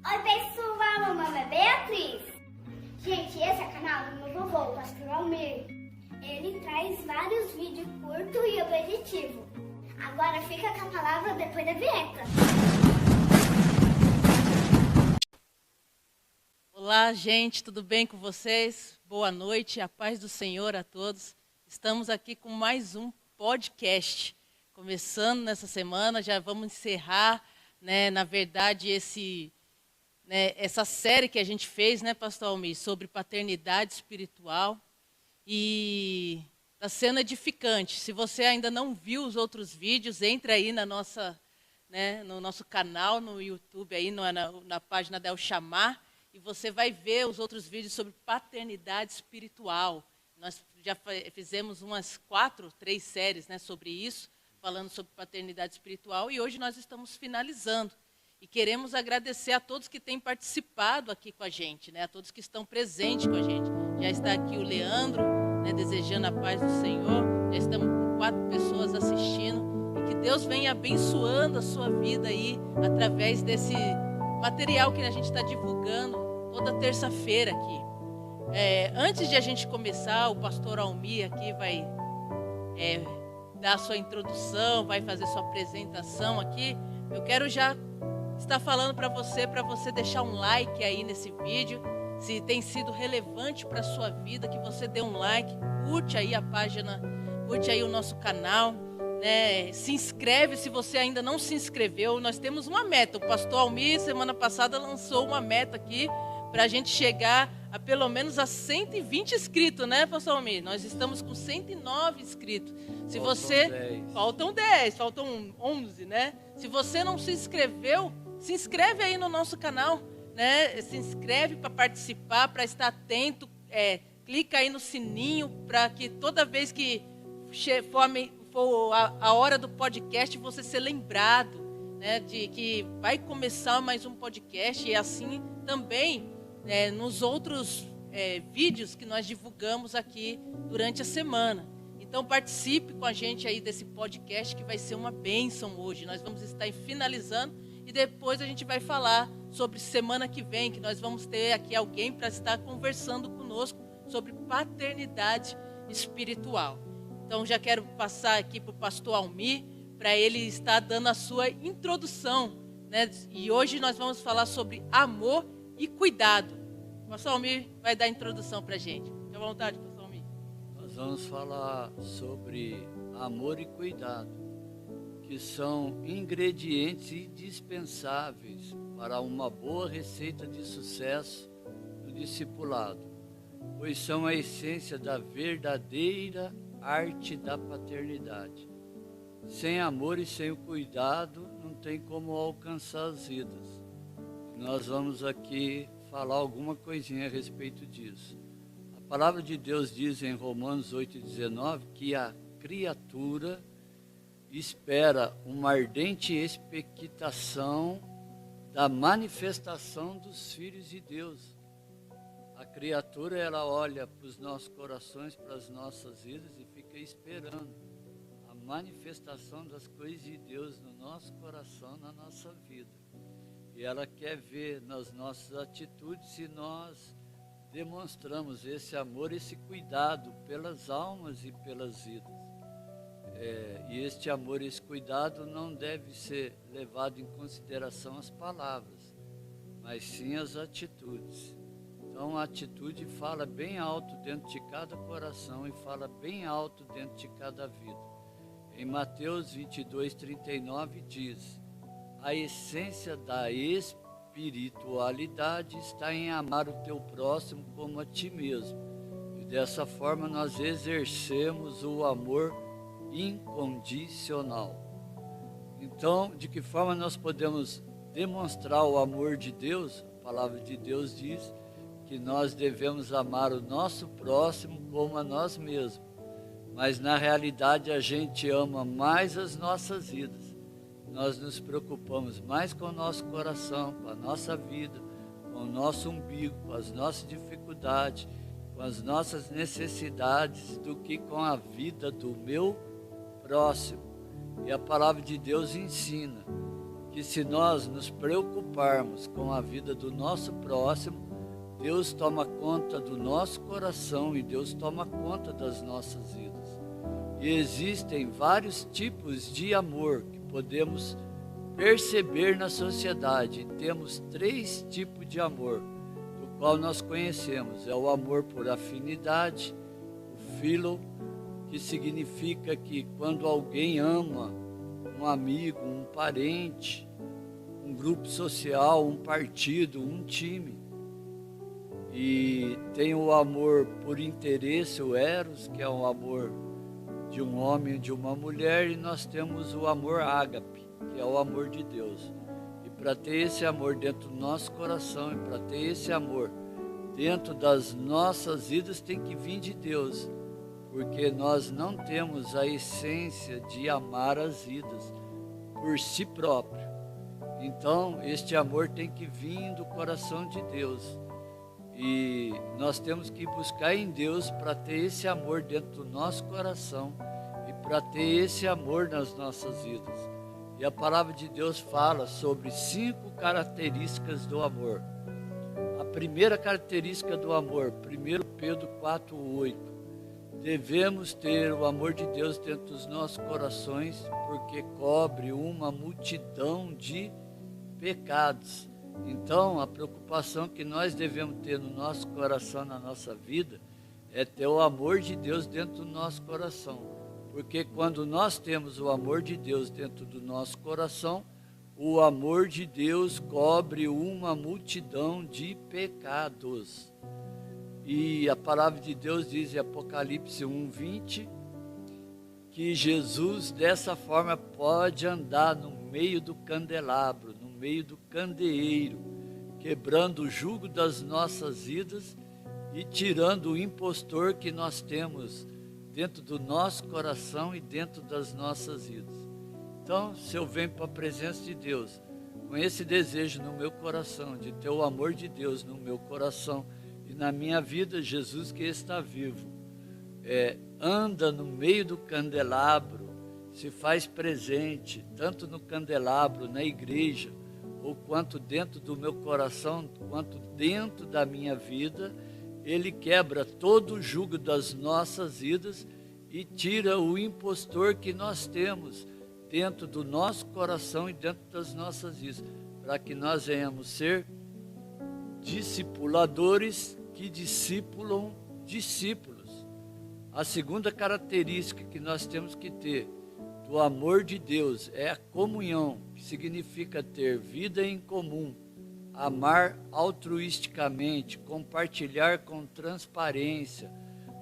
Oi pessoal, meu nome é Beatriz. Gente, esse é o canal do meu vovô, o pastor Almir. Ele traz vários vídeos curtos e objetivos. Agora fica com a palavra depois da vinheta. Olá, gente, tudo bem com vocês? Boa noite, a paz do Senhor a todos. Estamos aqui com mais um podcast. Começando nessa semana, já vamos encerrar, na verdade, essa série que a gente fez, pastor Almir, sobre paternidade espiritual. E está sendo edificante. Se você ainda não viu os outros vídeos, entre aí no nosso canal, no YouTube, aí na página da El Chamar, e você vai ver os outros vídeos sobre paternidade espiritual. Nós já fizemos umas 3 séries sobre isso, falando sobre paternidade espiritual, e hoje nós estamos finalizando. E queremos agradecer a todos que têm participado aqui com a gente, a todos que estão presentes com a gente. Já está aqui o Leandro, desejando a paz do Senhor. Já estamos com 4 pessoas assistindo. E que Deus venha abençoando a sua vida aí, através desse material que a gente está divulgando toda terça-feira aqui. Antes de a gente começar, o pastor Almir aqui vai dar a sua introdução, vai fazer sua apresentação aqui. Eu quero já estar falando para você deixar um like aí nesse vídeo. Se tem sido relevante para a sua vida, que você dê um like, curte aí a página, curte aí o nosso canal, se inscreve se você ainda não se inscreveu. Nós temos uma meta, o pastor Almir semana passada lançou uma meta aqui, para a gente chegar a pelo menos a 120 inscritos, pastor Almir? Nós estamos com 109 inscritos. Se faltam 10, faltam 11, Se você não se inscreveu, se inscreve aí no nosso canal, Se inscreve para participar, para estar atento, clica aí no sininho para que toda vez que for a hora do podcast você ser lembrado, de que vai começar mais um podcast, e assim também nos outros vídeos que nós divulgamos aqui durante a semana. Então participe com a gente aí desse podcast, que vai ser uma bênção hoje. Nós vamos estar finalizando e depois a gente vai falar sobre semana que vem, que nós vamos ter aqui alguém para estar conversando conosco sobre paternidade espiritual. Então já quero passar aqui para o pastor Almir, para ele estar dando a sua introdução, E hoje nós vamos falar sobre amor e cuidado. O pastor Almir vai dar a introdução para a gente. Fique à vontade, pastor Almir. Nós vamos falar sobre amor e cuidado, que são ingredientes indispensáveis para uma boa receita de sucesso no discipulado, pois são a essência da verdadeira arte da paternidade. Sem amor e sem o cuidado, não tem como alcançar as vidas. Nós vamos aqui falar alguma coisinha a respeito disso. A palavra de Deus diz em Romanos 8,19 que a criatura espera uma ardente expectação da manifestação dos filhos de Deus. A criatura, ela olha para os nossos corações, para as nossas vidas e fica esperando a manifestação das coisas de Deus no nosso coração, na nossa vida. E ela quer ver nas nossas atitudes se nós demonstramos esse amor, esse cuidado pelas almas e pelas vidas. E este amor e esse cuidado não deve ser levado em consideração as palavras, mas sim as atitudes. Então a atitude fala bem alto dentro de cada coração e fala bem alto dentro de cada vida. Em Mateus 22:39 diz: a essência da espiritualidade está em amar o teu próximo como a ti mesmo. E dessa forma nós exercemos o amor incondicional. Então, de que forma nós podemos demonstrar o amor de Deus? A palavra de Deus diz que nós devemos amar o nosso próximo como a nós mesmos. Mas na realidade a gente ama mais as nossas vidas. Nós nos preocupamos mais com o nosso coração, com a nossa vida, com o nosso umbigo, com as nossas dificuldades, com as nossas necessidades, do que com a vida do meu próximo. E a palavra de Deus ensina que que se nós nos preocuparmos com a vida do nosso próximo, Deus toma conta do nosso coração e Deus toma conta das nossas vidas. E existem vários tipos de amor que podemos perceber na sociedade. Temos 3 tipos de amor, do qual nós conhecemos. É o amor por afinidade, o philo, que significa que quando alguém ama um amigo, um parente, um grupo social, um partido, um time. E tem o amor por interesse, o eros, que é o amor de um homem e de uma mulher, e nós temos o amor ágape, que é o amor de Deus. E para ter esse amor dentro do nosso coração, e para ter esse amor dentro das nossas vidas, tem que vir de Deus, porque nós não temos a essência de amar as vidas por si próprio. Então, este amor tem que vir do coração de Deus. E nós temos que buscar em Deus para ter esse amor dentro do nosso coração e para ter esse amor nas nossas vidas. E a palavra de Deus fala sobre 5 características do amor. A primeira característica do amor, 1 Pedro 4:8. Devemos ter o amor de Deus dentro dos nossos corações, porque cobre uma multidão de pecados. Então, a preocupação que nós devemos ter no nosso coração, na nossa vida, é ter o amor de Deus dentro do nosso coração. Porque quando nós temos o amor de Deus dentro do nosso coração, o amor de Deus cobre uma multidão de pecados. E a palavra de Deus diz em Apocalipse 1:20 que Jesus dessa forma pode andar no meio do candelabro, no meio do candeeiro, quebrando o jugo das nossas vidas e tirando o impostor que nós temos dentro do nosso coração e dentro das nossas vidas. Então, se eu venho para a presença de Deus, com esse desejo no meu coração, de ter o amor de Deus no meu coração e na minha vida, Jesus que está vivo, anda no meio do candelabro, se faz presente, tanto no candelabro, na igreja, ou quanto dentro do meu coração, quanto dentro da minha vida, Ele quebra todo o jugo das nossas vidas e tira o impostor que nós temos dentro do nosso coração e dentro das nossas vidas, para que nós venhamos ser discipuladores que discipulam discípulos. A segunda característica que nós temos que ter do amor de Deus é a comunhão, que significa ter vida em comum, amar altruisticamente, compartilhar com transparência,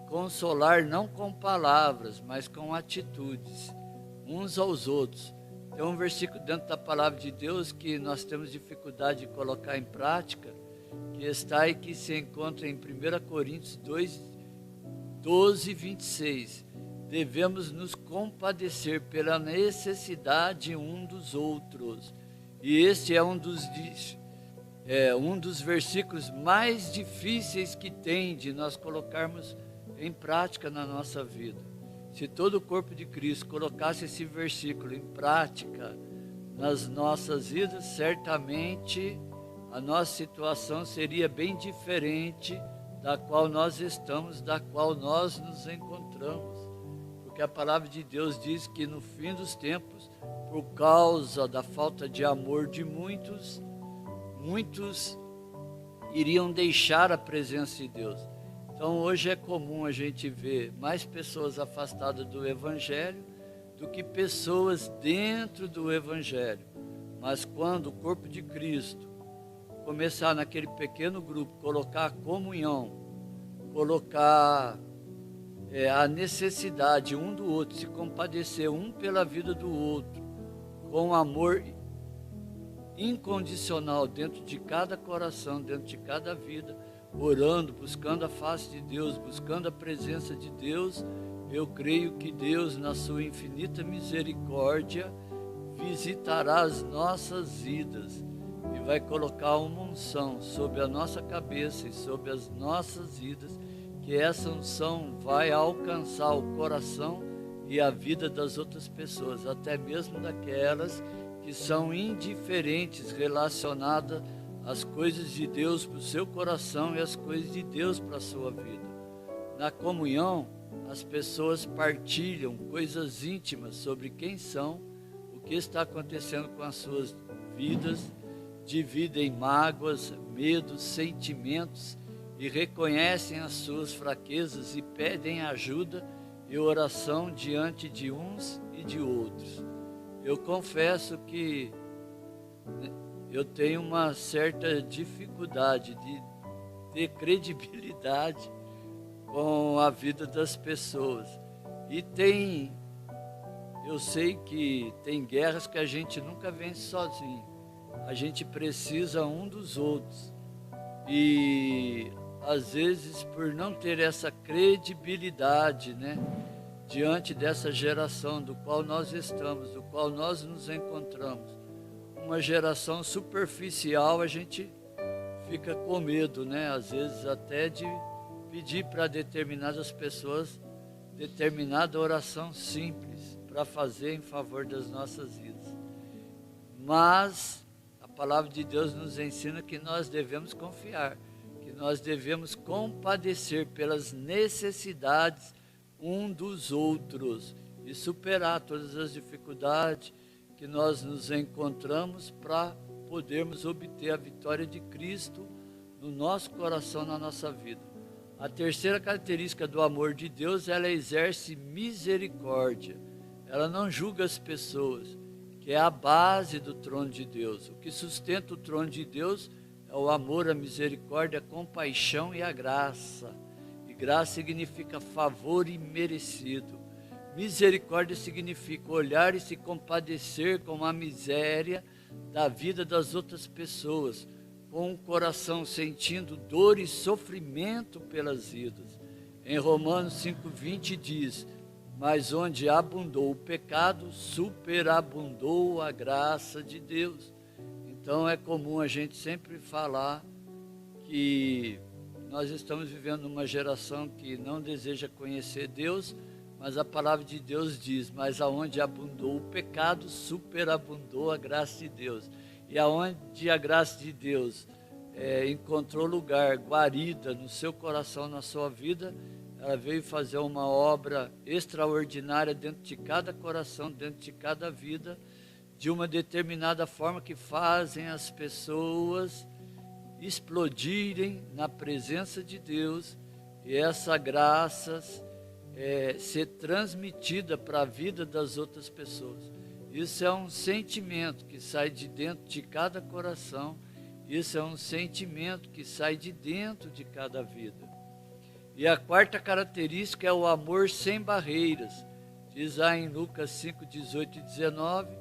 consolar não com palavras, mas com atitudes, uns aos outros. Tem um versículo dentro da palavra de Deus que nós temos dificuldade de colocar em prática, que está e que se encontra em 1 Coríntios 2:12-26. Devemos nos compadecer pela necessidade um dos outros. E este é um dos versículos mais difíceis que tem de nós colocarmos em prática na nossa vida. Se todo o corpo de Cristo colocasse esse versículo em prática nas nossas vidas, certamente a nossa situação seria bem diferente da qual nós estamos, da qual nós nos encontramos. Porque a palavra de Deus diz que no fim dos tempos, por causa da falta de amor de muitos iriam deixar a presença de Deus. Então hoje é comum a gente ver mais pessoas afastadas do Evangelho do que pessoas dentro do Evangelho. Mas quando o corpo de Cristo começar naquele pequeno grupo, colocar a comunhão, colocar a necessidade um do outro, se compadecer um pela vida do outro, com amor incondicional dentro de cada coração, dentro de cada vida, orando, buscando a face de Deus, buscando a presença de Deus, eu creio que Deus, na sua infinita misericórdia, visitará as nossas vidas e vai colocar uma unção sobre a nossa cabeça e sobre as nossas vidas, que essa unção vai alcançar o coração e a vida das outras pessoas, até mesmo daquelas que que são indiferentes relacionadas às coisas de Deus para o seu coração e às coisas de Deus para a sua vida. Na comunhão, as pessoas partilham coisas íntimas sobre quem são, o que está acontecendo com as suas vidas, dividem mágoas, medos, sentimentos e reconhecem as suas fraquezas e pedem ajuda e oração diante de uns e de outros. Eu confesso que eu tenho uma certa dificuldade de ter credibilidade com a vida das pessoas. E eu sei que tem guerras que a gente nunca vence sozinho. A gente precisa um dos outros. E às vezes, por não ter essa credibilidade, diante dessa geração do qual nós estamos, do qual nós nos encontramos, uma geração superficial, a gente fica com medo, às vezes até de pedir para determinadas pessoas determinada oração simples para fazer em favor das nossas vidas. Mas a palavra de Deus nos ensina que nós devemos confiar, que nós devemos compadecer pelas necessidades um dos outros e superar todas as dificuldades que nós nos encontramos para podermos obter a vitória de Cristo no nosso coração, na nossa vida. A terceira característica do amor de Deus, ela exerce misericórdia. Ela não julga as pessoas, que é a base do trono de Deus. O que sustenta o trono de Deus é o amor, a misericórdia, a compaixão e a graça. E graça significa favor imerecido. Misericórdia significa olhar e se compadecer com a miséria da vida das outras pessoas, com o coração sentindo dor e sofrimento pelas vidas. Em Romanos 5,20 diz: mas onde abundou o pecado, superabundou a graça de Deus. Então é comum a gente sempre falar que nós estamos vivendo uma geração que não deseja conhecer Deus, mas a palavra de Deus diz: mas aonde abundou o pecado, superabundou a graça de Deus. E aonde a graça de Deus encontrou lugar, guarida no seu coração, na sua vida, ela veio fazer uma obra extraordinária dentro de cada coração, dentro de cada vida, de uma determinada forma que fazem as pessoas explodirem na presença de Deus e essa graça ser transmitida para a vida das outras pessoas. Isso é um sentimento que sai de dentro de cada coração, isso é um sentimento que sai de dentro de cada vida. E a quarta característica é o amor sem barreiras. Diz lá em Lucas 5, 18 e 19,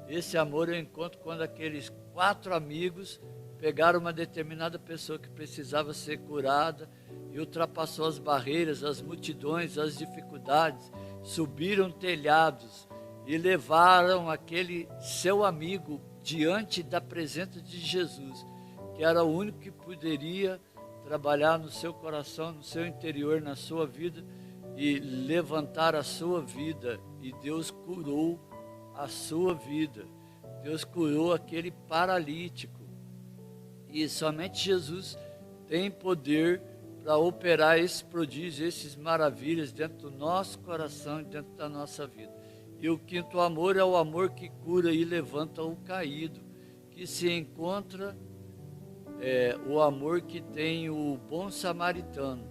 esse amor eu encontro quando aqueles 4 amigos pegaram uma determinada pessoa que precisava ser curada e ultrapassou as barreiras, as multidões, as dificuldades, subiram telhados e levaram aquele seu amigo diante da presença de Jesus, que era o único que poderia trabalhar no seu coração, no seu interior, na sua vida e levantar a sua vida. E Deus curou a sua vida. Deus curou aquele paralítico. E somente Jesus tem poder para operar esses prodígios, esses maravilhas dentro do nosso coração e dentro da nossa vida. E o quinto amor é o amor que cura e levanta o caído, que se encontra o amor que tem o bom samaritano.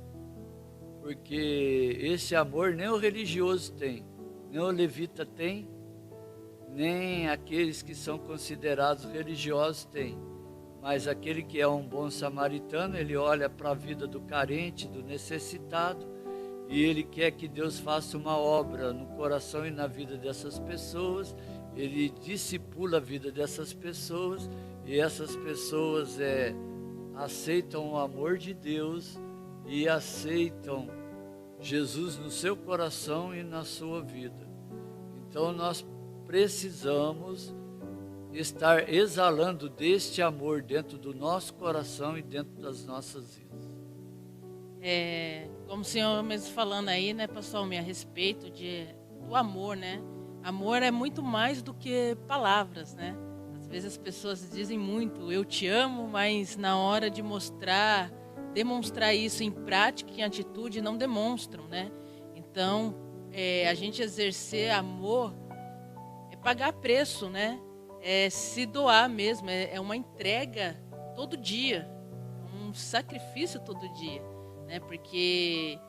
Porque esse amor nem o religioso tem, nem o levita tem, nem aqueles que são considerados religiosos têm. Mas aquele que é um bom samaritano, ele olha para a vida do carente, do necessitado, e ele quer que Deus faça uma obra no coração e na vida dessas pessoas. Ele discipula a vida dessas pessoas, e essas pessoas aceitam o amor de Deus e aceitam Jesus no seu coração e na sua vida. Então nós precisamos estar exalando deste amor dentro do nosso coração e dentro das nossas vidas. Como o senhor mesmo falando aí, pastor Almir, a respeito do amor, Amor é muito mais do que palavras, né? Às vezes as pessoas dizem muito, eu te amo, mas na hora de demonstrar isso em prática, em atitude, não demonstram, né? Então, a gente exercer amor é pagar preço, né? É se doar mesmo, é uma entrega todo dia, um sacrifício todo dia, né? Porque,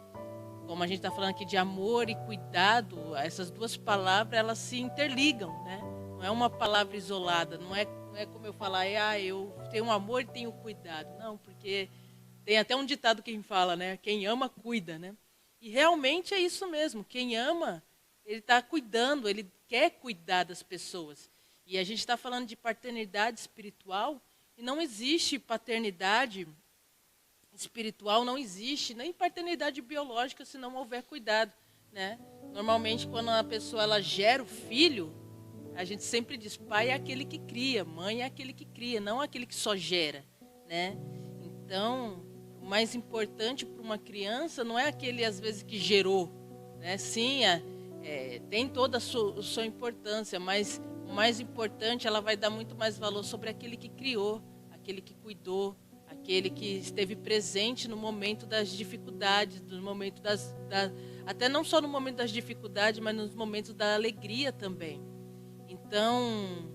como a gente está falando aqui de amor e cuidado, essas duas palavras, elas se interligam, né? Não é uma palavra isolada, não é como eu falar, eu tenho amor e tenho cuidado. Não, porque tem até um ditado que fala, né? Quem ama, cuida, né? E realmente é isso mesmo, quem ama, ele está cuidando, ele quer cuidar das pessoas. E a gente está falando de paternidade espiritual, e não existe paternidade espiritual, não existe nem paternidade biológica se não houver cuidado, né? Normalmente, quando a pessoa ela gera o filho, a gente sempre diz, pai é aquele que cria, mãe é aquele que cria, não aquele que só gera, né? Então, o mais importante para uma criança não é aquele, às vezes, que gerou, né? Sim, tem toda a sua importância, mas o mais importante, ela vai dar muito mais valor sobre aquele que criou, aquele que cuidou, aquele que esteve presente no momento das dificuldades, no momento até não só no momento das dificuldades, mas nos momentos da alegria também. Então,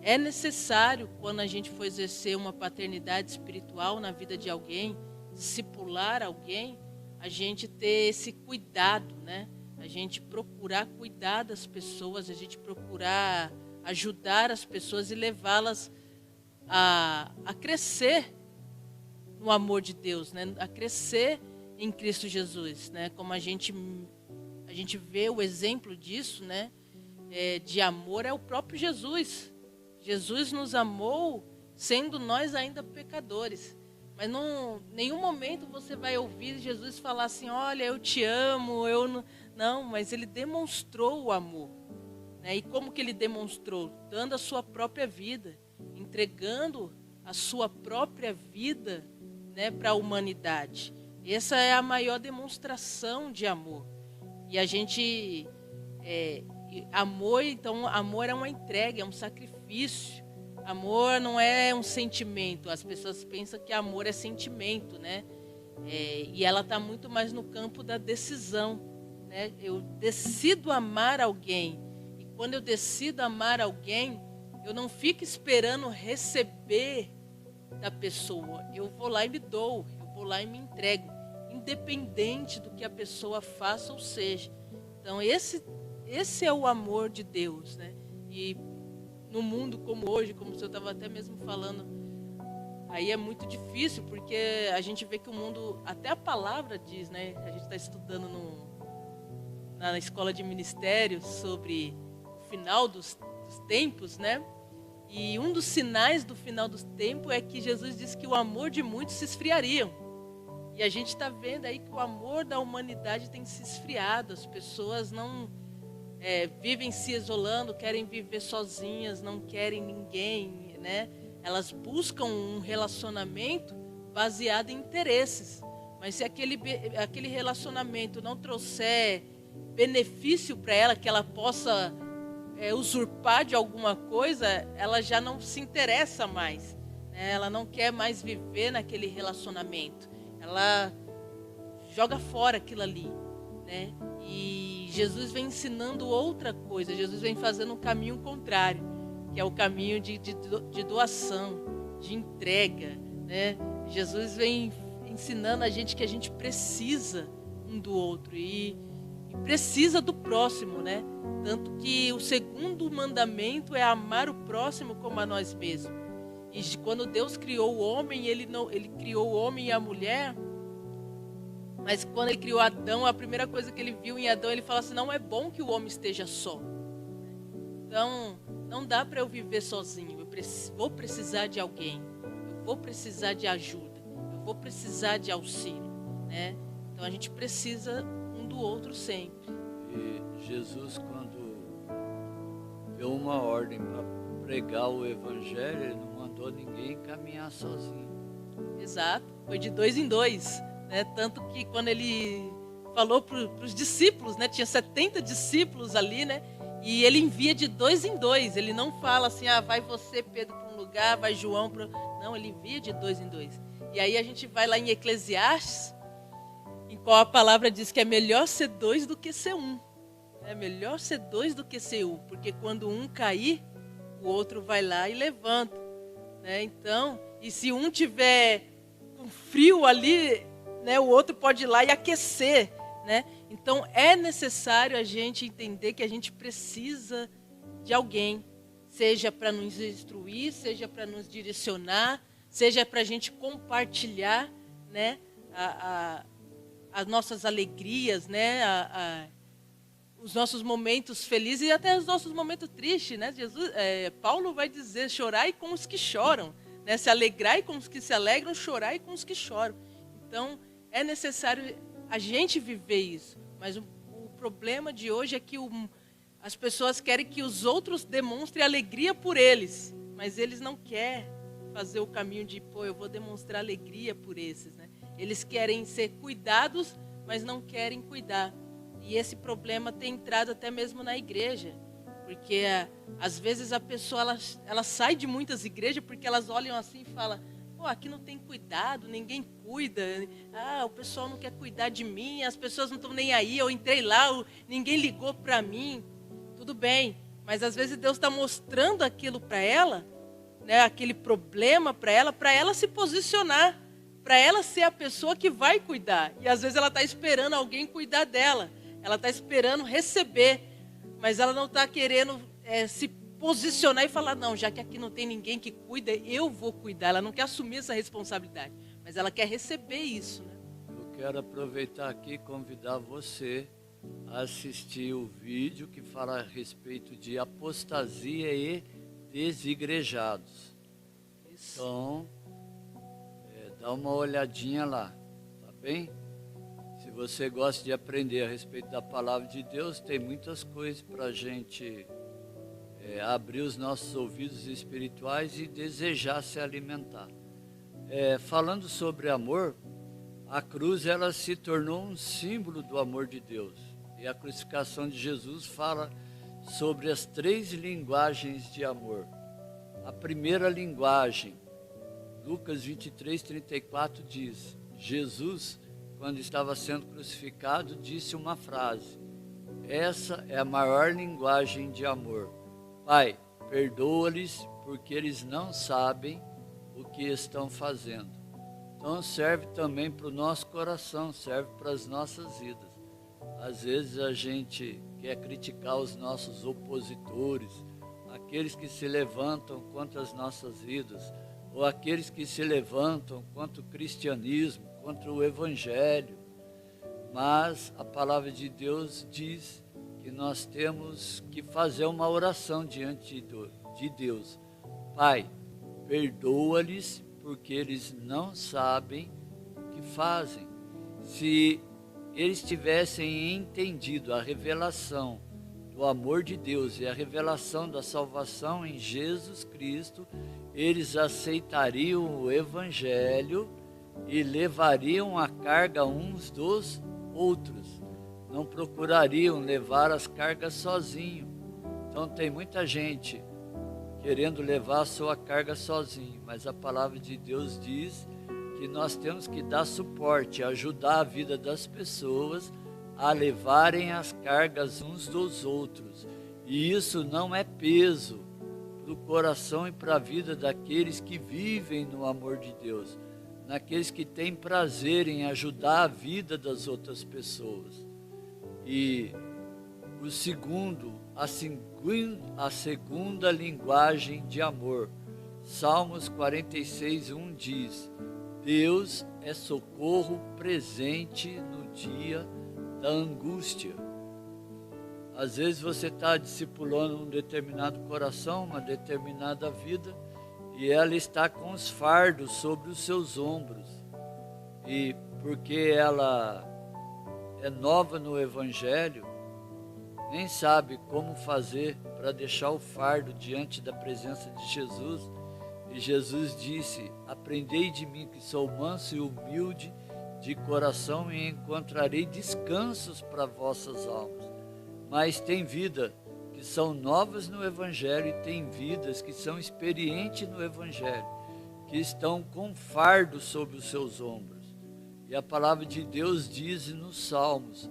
é necessário, quando a gente for exercer uma paternidade espiritual na vida de alguém, discipular alguém, a gente ter esse cuidado, né? A gente procurar cuidar das pessoas, a gente procurar ajudar as pessoas e levá-las a crescer no amor de Deus, né? A crescer em Cristo Jesus, né? Como a gente vê o exemplo disso, né? De amor é o próprio Jesus. Jesus nos amou sendo nós ainda pecadores. Mas em nenhum momento você vai ouvir Jesus falar assim, olha, eu te amo, Não, mas ele demonstrou o amor, né? E como que ele demonstrou? Dando a sua própria vida, entregando a sua própria vida, né, para a humanidade. Essa é a maior demonstração de amor. E a gente... amor é uma entrega, é um sacrifício. Amor não é um sentimento. As pessoas pensam que amor é sentimento, né? E ela está muito mais no campo da decisão, né? Eu decido amar alguém. E quando eu decido amar alguém, eu não fico esperando receber da pessoa. Eu vou lá e me dou, eu vou lá e me entrego, independente do que a pessoa faça ou seja. Então esse é o amor de Deus, né? E no mundo como hoje, como o senhor estava até mesmo falando, aí é muito difícil, porque a gente vê que o mundo, até a palavra diz, né? A gente está estudando na escola de ministério sobre o final dos tempos, né? E um dos sinais do final dos tempos é que Jesus disse que o amor de muitos se esfriariam. E a gente está vendo aí que o amor da humanidade tem se esfriado. As pessoas não vivem se isolando, querem viver sozinhas, não querem ninguém, né? Elas buscam um relacionamento baseado em interesses. Mas se aquele relacionamento não trouxer benefício para ela, que ela possa usurpar de alguma coisa, ela já não se interessa mais, né? Ela não quer mais viver naquele relacionamento. Ela joga fora aquilo ali, né? E Jesus vem ensinando outra coisa. Jesus vem fazendo um caminho contrário, que é o caminho de doação, de entrega, né? Jesus vem ensinando a gente que a gente precisa um do outro e precisa do próximo, né? Tanto que o segundo mandamento é amar o próximo como a nós mesmos. E quando Deus criou o homem, ele criou o homem e a mulher, mas quando ele criou Adão, a primeira coisa que ele viu em Adão, ele fala assim, não é bom que o homem esteja só. Então, não dá para eu viver sozinho, vou precisar de alguém, eu vou precisar de ajuda, eu vou precisar de auxílio, né? Então a gente precisa um do outro sempre. E Jesus, quando deu uma ordem para pregar o evangelho, ele não mandou ninguém caminhar sozinho. Exato, foi de 2 em 2, né? Tanto que quando ele falou para os discípulos, né? Tinha 70 discípulos ali, né? E ele envia de 2 em 2. Ele não fala assim, vai você, Pedro, para um lugar, vai João para... Não, ele envia de 2 em 2. E aí a gente vai lá em Eclesiastes, em qual a palavra diz que é melhor ser 2 do que ser 1. É melhor ser 2 do que ser 1, porque quando um cair, o outro vai lá e levanta. Né? Então, e se um tiver com frio ali, né, o outro pode ir lá e aquecer. Né? Então, é necessário a gente entender que a gente precisa de alguém, seja para nos instruir, seja para nos direcionar, seja para a gente compartilhar, né, as nossas alegrias, né, os nossos momentos felizes e até os nossos momentos tristes. Né? Paulo vai dizer, chorai com os que choram, né? Se alegrai com os que se alegram, chorai com os que choram. Então, é necessário a gente viver isso, mas o problema de hoje é que as pessoas querem que os outros demonstrem alegria por eles, mas eles não querem fazer o caminho de, eu vou demonstrar alegria por esses. Né? Eles querem ser cuidados, mas não querem cuidar. E esse problema tem entrado até mesmo na igreja, porque às vezes a pessoa ela sai de muitas igrejas porque elas olham assim e falam, aqui não tem cuidado, ninguém cuida, o pessoal não quer cuidar de mim, as pessoas não estão nem aí, eu entrei lá, ninguém ligou para mim. Tudo bem, mas às vezes Deus está mostrando aquilo para ela, né, aquele problema para ela se posicionar, para ela ser a pessoa que vai cuidar. E às vezes ela está esperando alguém cuidar dela, ela está esperando receber, mas ela não está querendo se posicionar e falar, não, já que aqui não tem ninguém que cuida, eu vou cuidar. Ela não quer assumir essa responsabilidade, mas ela quer receber isso. Né? Eu quero aproveitar aqui e convidar você a assistir o vídeo que fala a respeito de apostasia e desigrejados. Isso. Então, dá uma olhadinha lá, tá bem? Se você gosta de aprender a respeito da palavra de Deus, tem muitas coisas para a gente abrir os nossos ouvidos espirituais e desejar se alimentar. Falando sobre amor, a cruz ela se tornou um símbolo do amor de Deus. E a crucificação de Jesus fala sobre as 3 linguagens de amor. A primeira linguagem, Lucas 23:34 diz, Jesus, quando estava sendo crucificado, disse uma frase, essa é a maior linguagem de amor. Pai, perdoa-lhes porque eles não sabem o que estão fazendo. Então serve também para o nosso coração, serve para as nossas vidas. Às vezes a gente quer criticar os nossos opositores, aqueles que se levantam contra as nossas vidas, ou aqueles que se levantam contra o cristianismo, contra o evangelho. Mas a palavra de Deus diz que nós temos que fazer uma oração diante de Deus. Pai, perdoa-lhes porque eles não sabem o que fazem. Se eles tivessem entendido a revelação do amor de Deus e a revelação da salvação em Jesus Cristo, eles aceitariam o evangelho e levariam a carga uns dos outros. Não procurariam levar as cargas sozinho. Então tem muita gente querendo levar a sua carga sozinho, mas a palavra de Deus diz que nós temos que dar suporte, ajudar a vida das pessoas a levarem as cargas uns dos outros. E isso não é peso para o coração e para a vida daqueles que vivem no amor de Deus, naqueles que têm prazer em ajudar a vida das outras pessoas. E a segunda linguagem de amor, Salmos 46:1 diz, Deus é socorro presente no dia da angústia. Às vezes você está discipulando um determinado coração, uma determinada vida, e ela está com os fardos sobre os seus ombros. E porque ela é nova no evangelho, nem sabe como fazer para deixar o fardo diante da presença de Jesus. E Jesus disse, aprendei de mim que sou manso e humilde de coração e encontrarei descansos para vossas almas. Mas tem vida que são novas no Evangelho e têm vidas que são experientes no Evangelho, que estão com fardo sobre os seus ombros. E a palavra de Deus diz nos Salmos: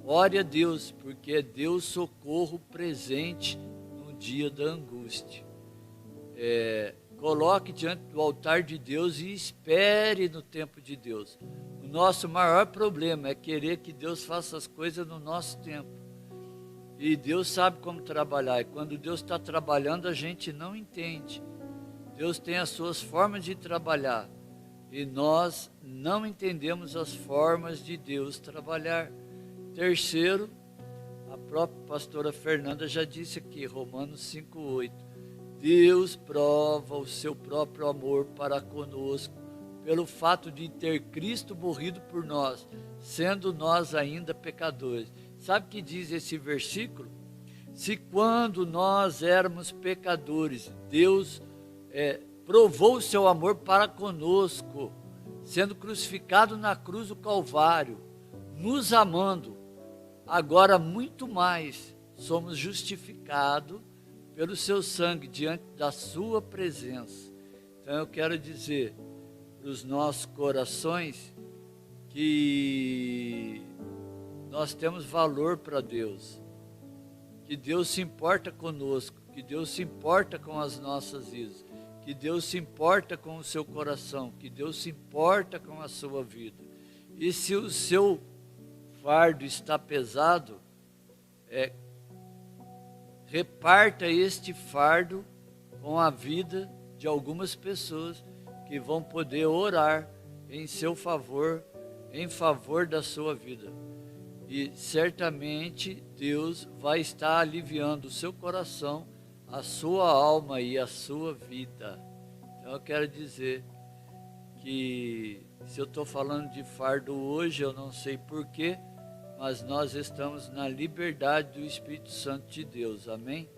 ore a Deus, porque é Deus socorro presente no dia da angústia. Coloque diante do altar de Deus e espere no tempo de Deus. O nosso maior problema é querer que Deus faça as coisas no nosso tempo. E Deus sabe como trabalhar. E quando Deus está trabalhando, a gente não entende. Deus tem as suas formas de trabalhar. E nós não entendemos as formas de Deus trabalhar. Terceiro, a própria pastora Fernanda já disse aqui, Romanos 5,8. Deus prova o seu próprio amor para conosco, pelo fato de ter Cristo morrido por nós, sendo nós ainda pecadores. Sabe o que diz esse versículo? Se quando nós éramos pecadores, Deus provou o seu amor para conosco, sendo crucificado na cruz do Calvário, nos amando, agora muito mais somos justificados pelo seu sangue diante da sua presença. Então eu quero dizer para os nossos corações que nós temos valor para Deus, que Deus se importa conosco, que Deus se importa com as nossas vidas, que Deus se importa com o seu coração, que Deus se importa com a sua vida. E se o seu fardo está pesado, reparta este fardo com a vida de algumas pessoas que vão poder orar em seu favor, em favor da sua vida. E certamente Deus vai estar aliviando o seu coração, a sua alma e a sua vida. Então eu quero dizer que se eu estou falando de fardo hoje, eu não sei porquê, mas nós estamos na liberdade do Espírito Santo de Deus, amém?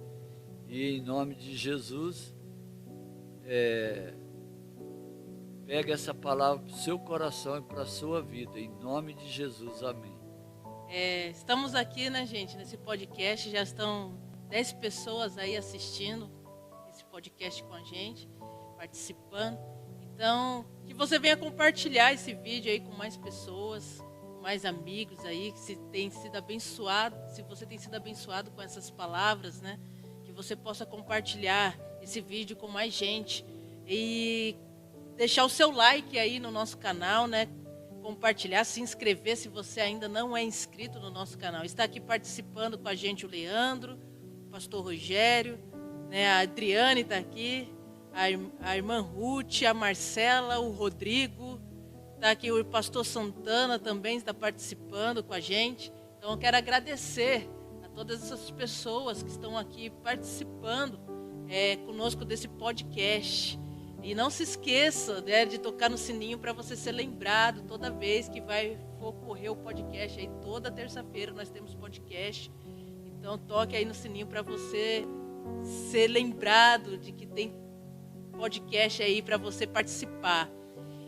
E em nome de Jesus, pega essa palavra para o seu coração e para a sua vida, em nome de Jesus, amém. Estamos aqui, né, gente, nesse podcast, já estão 10 pessoas aí assistindo esse podcast com a gente, participando. Então, que você venha compartilhar esse vídeo aí com mais pessoas, mais amigos aí, que se você tem sido abençoado com essas palavras, né? Que você possa compartilhar esse vídeo com mais gente e deixar o seu like aí no nosso canal, né? Compartilhar, se inscrever se você ainda não é inscrito no nosso canal. Está aqui participando com a gente o Leandro, o pastor Rogério, né? A Adriane está aqui, a irmã Ruth, a Marcela, o Rodrigo. Está aqui o pastor Santana também está participando com a gente. Então eu quero agradecer a todas essas pessoas que estão aqui participando conosco desse podcast. E não se esqueça, né, de tocar no sininho para você ser lembrado toda vez que vai ocorrer o podcast. Aí toda terça-feira nós temos podcast. Então toque aí no sininho para você ser lembrado de que tem podcast aí para você participar.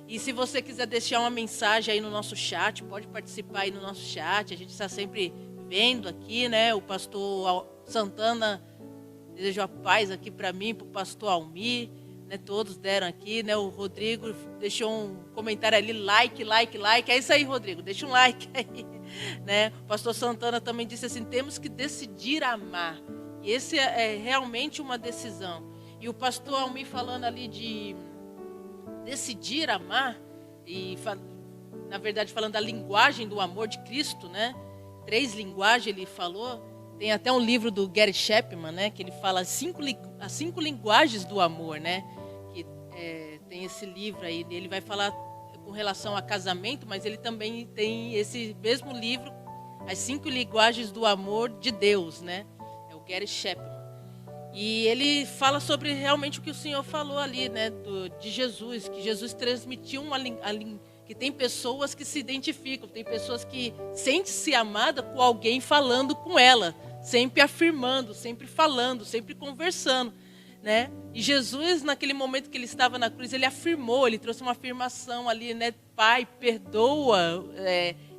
E se você quiser deixar uma mensagem aí no nosso chat, pode participar aí no nosso chat. A gente está sempre vendo aqui, né? O pastor Santana desejou a paz aqui para mim, para o pastor Almir, né? Todos deram aqui, né? O Rodrigo deixou um comentário ali, like. É isso aí, Rodrigo, deixa um like aí, né? O pastor Santana também disse assim, temos que decidir amar. E esse é realmente uma decisão. E o pastor Almir falando ali de decidir amar, e na verdade falando da linguagem do amor de Cristo, né? 3 linguagens ele falou. Tem até um livro do Gary Chapman, né? Que ele fala as 5 linguagens do amor, né? Que tem esse livro aí. Ele vai falar com relação a casamento, mas ele também tem esse mesmo livro, as 5 linguagens do amor de Deus, né? É o Gary Chapman. E ele fala sobre realmente o que o Senhor falou ali, né, de Jesus, que Jesus transmitiu que tem pessoas que se identificam, tem pessoas que sentem-se amada com alguém falando com ela, sempre afirmando, sempre falando, sempre conversando, né? E Jesus, naquele momento que ele estava na cruz, ele afirmou, ele trouxe uma afirmação ali, né? Pai, perdoa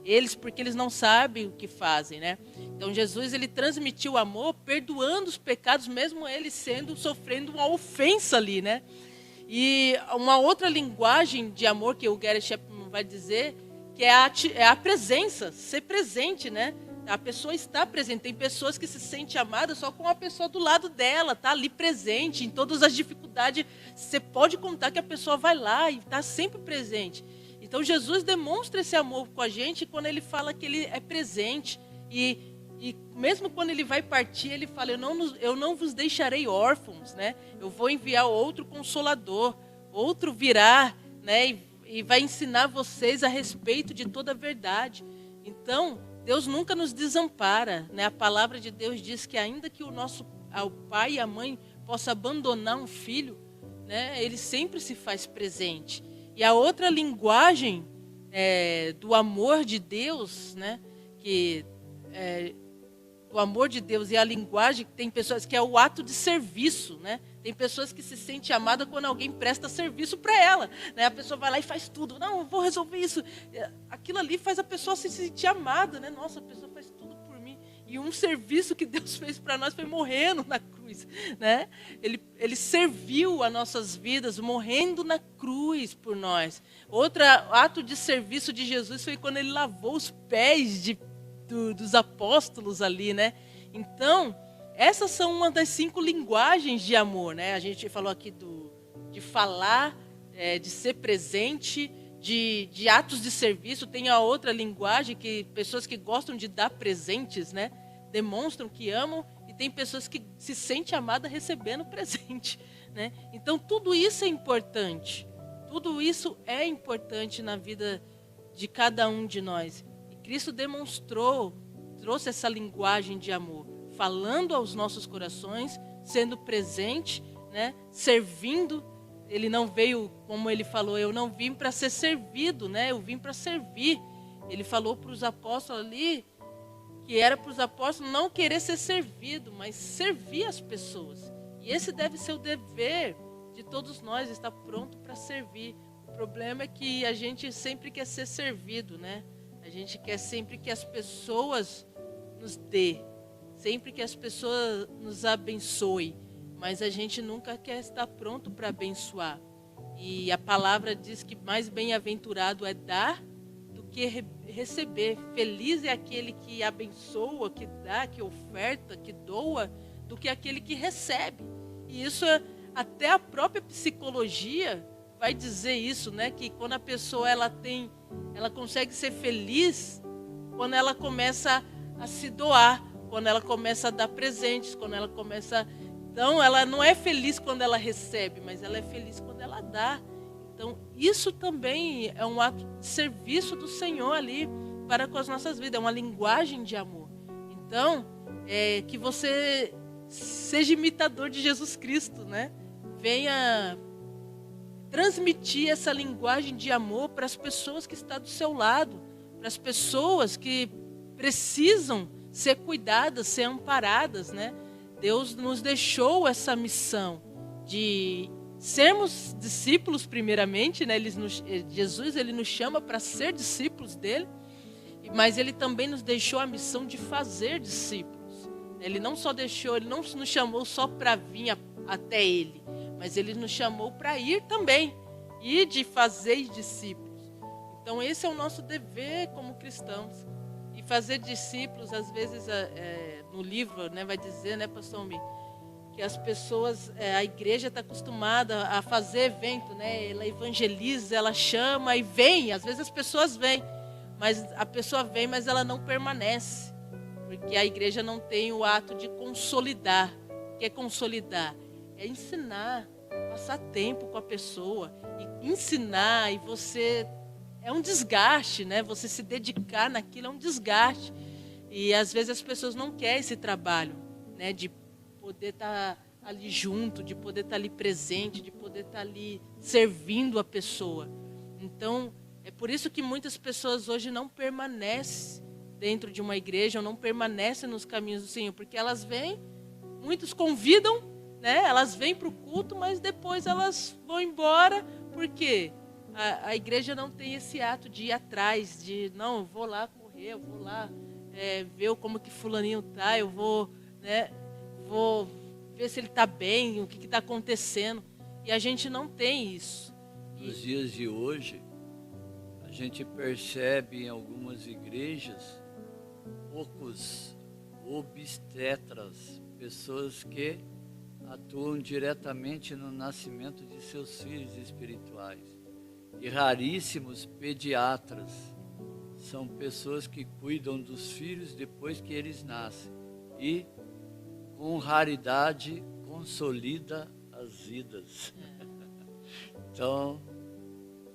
eles porque eles não sabem o que fazem, né? Então Jesus, ele transmitiu amor perdoando os pecados, mesmo ele sofrendo uma ofensa ali, né? E uma outra linguagem de amor que o Gary Chapman vai dizer, que é a presença, ser presente, né? A pessoa está presente. Tem pessoas que se sentem amadas só com a pessoa do lado dela, tá ali presente, em todas as dificuldades. Você pode contar que a pessoa vai lá e está sempre presente. Então Jesus demonstra esse amor com a gente quando ele fala que ele é presente. E mesmo quando ele vai partir, ele fala, eu não vos deixarei órfãos, né? Eu vou enviar outro consolador, outro virá, né? E vai ensinar vocês a respeito de toda a verdade. Então, Deus nunca nos desampara, né? A palavra de Deus diz que ainda que o pai e a mãe possa abandonar um filho, né? Ele sempre se faz presente. E a outra linguagem do amor de Deus, né? O amor de Deus e a linguagem, tem pessoas que é o ato de serviço, né? Tem pessoas que se sentem amadas quando alguém presta serviço para ela, né? A pessoa vai lá e faz tudo. Não, eu vou resolver isso. Aquilo ali faz a pessoa se sentir amada, né? Nossa, a pessoa faz tudo por mim. E um serviço que Deus fez para nós foi morrendo na cruz, né? Ele serviu as nossas vidas, morrendo na cruz por nós. Outro ato de serviço de Jesus foi quando ele lavou os pés dos apóstolos ali, né? Então, essas são uma das 5 linguagens de amor, né? A gente falou aqui de falar, de ser presente, de atos de serviço. Tem a outra linguagem que pessoas que gostam de dar presentes, né? Demonstram que amam, e tem pessoas que se sentem amadas recebendo presente, né? Então, tudo isso é importante. Tudo isso é importante na vida de cada um de nós. Cristo trouxe essa linguagem de amor, falando aos nossos corações, sendo presente, né? Servindo. Ele não veio, como ele falou, eu não vim para ser servido, né? Eu vim para servir. Ele falou para os apóstolos ali, que era para os apóstolos não querer ser servido, mas servir as pessoas. E esse deve ser o dever de todos nós, estar pronto para servir. O problema é que a gente sempre quer ser servido, né? A gente quer sempre que as pessoas nos dê, sempre que as pessoas nos abençoem, mas a gente nunca quer estar pronto para abençoar. E a palavra diz que mais bem-aventurado é dar do que receber. Feliz é aquele que abençoa, que dá, que oferta, que doa, do que aquele que recebe. E isso até a própria psicologia vai dizer isso, né? Que quando a pessoa ela consegue ser feliz quando ela começa a se doar, quando ela começa a dar presentes, quando ela começa... Então, ela não é feliz quando ela recebe, mas ela é feliz quando ela dá. Então, isso também é um ato de serviço do Senhor ali para com as nossas vidas, é uma linguagem de amor. Então, que você seja imitador de Jesus Cristo, né? Venha transmitir essa linguagem de amor para as pessoas que estão do seu lado, para as pessoas que precisam ser cuidadas, ser amparadas, né? Deus nos deixou essa missão de sermos discípulos primeiramente, né? Jesus ele nos chama para ser discípulos dele, mas ele também nos deixou a missão de fazer discípulos. Ele não nos chamou só para vir até ele, mas ele nos chamou para ir também, e de fazer discípulos. Então esse é o nosso dever como cristãos. E fazer discípulos, às vezes, no livro, né, vai dizer, né, pastor Almir, que as pessoas, a igreja está acostumada a fazer evento, né? Ela evangeliza, ela chama e vem. Às vezes as pessoas vêm, mas a pessoa vem, mas ela não permanece, porque a igreja não tem o ato de consolidar. O que é consolidar? É ensinar, passar tempo com a pessoa e ensinar, e você... É um desgaste, né? Você se dedicar naquilo é um desgaste. E às vezes as pessoas não querem esse trabalho, né? De poder estar ali junto, de poder estar ali presente, de poder estar ali servindo a pessoa. Então, é por isso que muitas pessoas hoje não permanecem dentro de uma igreja, ou não permanecem nos caminhos do Senhor, porque elas vêm, muitos convidam, né? Elas vêm para o culto, mas depois elas vão embora, por quê? A igreja não tem esse ato de ir atrás, de não, eu vou lá correr, eu vou lá ver como que fulaninho tá, eu vou, né, vou ver se ele está bem, o que está acontecendo. E a gente não tem isso. Nos dias de hoje, a gente percebe em algumas igrejas poucos obstetras, pessoas que atuam diretamente no nascimento de seus filhos espirituais. E raríssimos pediatras, são pessoas que cuidam dos filhos depois que eles nascem. E, com raridade, consolida as vidas. Então,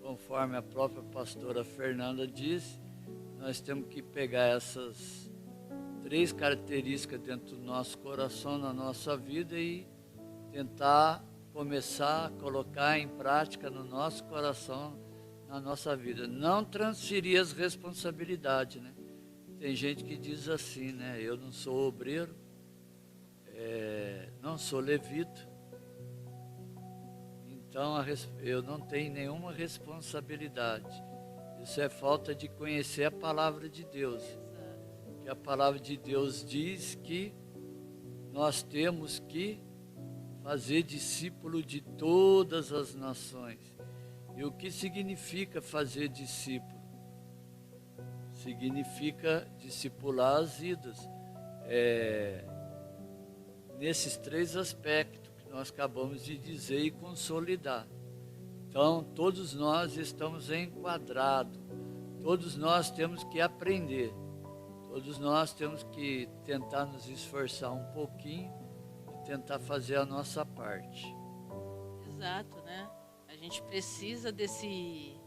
conforme a própria pastora Fernanda disse, nós temos que pegar essas 3 características dentro do nosso coração, na nossa vida, e tentar começar a colocar em prática no nosso coração, na nossa vida. Não transferir as responsabilidades, né? Tem gente que diz assim, né? Eu não sou obreiro, não sou levita, então eu não tenho nenhuma responsabilidade. Isso é falta de conhecer a palavra de Deus. Que a palavra de Deus diz que nós temos que fazer discípulo de todas as nações. E o que significa fazer discípulo? Significa discipular as vidas. Nesses 3 aspectos que nós acabamos de dizer e consolidar. Então, todos nós estamos enquadrados. Todos nós temos que aprender. Todos nós temos que tentar nos esforçar um pouquinho e tentar fazer a nossa parte. Exato, né? A gente precisa desse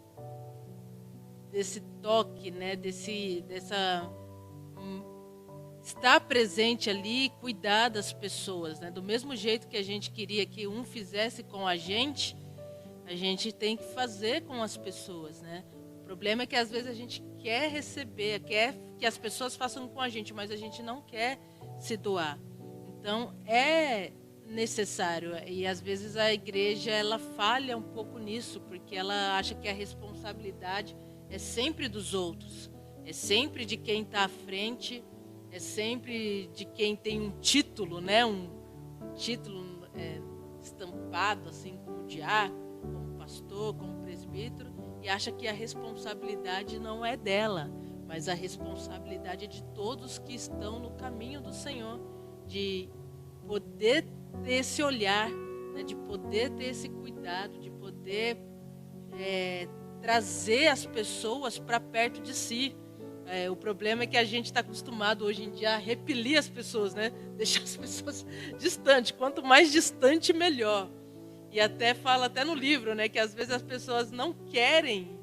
toque, né? Estar presente ali, cuidar das pessoas, né? Do mesmo jeito que a gente queria que um fizesse com a gente tem que fazer com as pessoas, né? O problema é que às vezes a gente quer receber, quer que as pessoas façam com a gente, mas a gente não quer se doar. Então, é necessário, e às vezes a igreja ela falha um pouco nisso, porque ela acha que a responsabilidade é sempre dos outros, é sempre de quem está à frente, é sempre de quem tem um título, né? Um título estampado assim como diácono, como pastor, como presbítero, e acha que a responsabilidade não é dela, mas a responsabilidade é de todos que estão no caminho do Senhor, de poder ter esse olhar, né, de poder ter esse cuidado, de poder trazer as pessoas para perto de si. O problema é que a gente está acostumado hoje em dia a repelir as pessoas, né? Deixar as pessoas distantes. Quanto mais distante, melhor. E até fala até no livro, né, que às vezes as pessoas não querem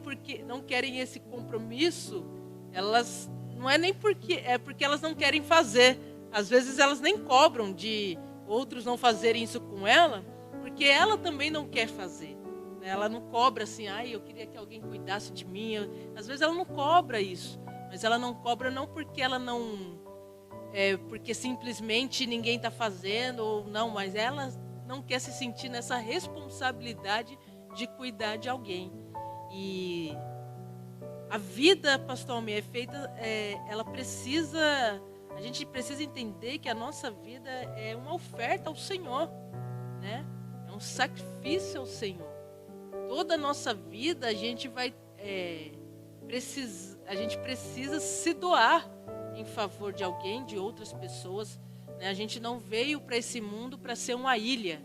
porque não querem esse compromisso. Elas não é nem porque elas não querem fazer. Às vezes elas nem cobram de outros não fazerem isso com ela, porque ela também não quer fazer. Ela não cobra assim, eu queria que alguém cuidasse de mim. Às vezes ela não cobra isso, mas ela não cobra não porque ela não... porque simplesmente ninguém está fazendo, ou não, mas ela não quer se sentir nessa responsabilidade de cuidar de alguém. E a vida, pastor Almir, é feita, a gente precisa entender que a nossa vida é uma oferta ao Senhor, né? É um sacrifício ao Senhor. Toda a nossa vida a gente precisa se doar em favor de alguém, de outras pessoas, né? A gente não veio para esse mundo para ser uma ilha,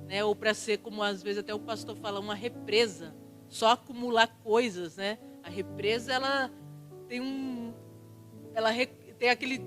né? Ou para ser, como às vezes até o pastor fala, uma represa, só acumular coisas, né? A represa, ela tem aquele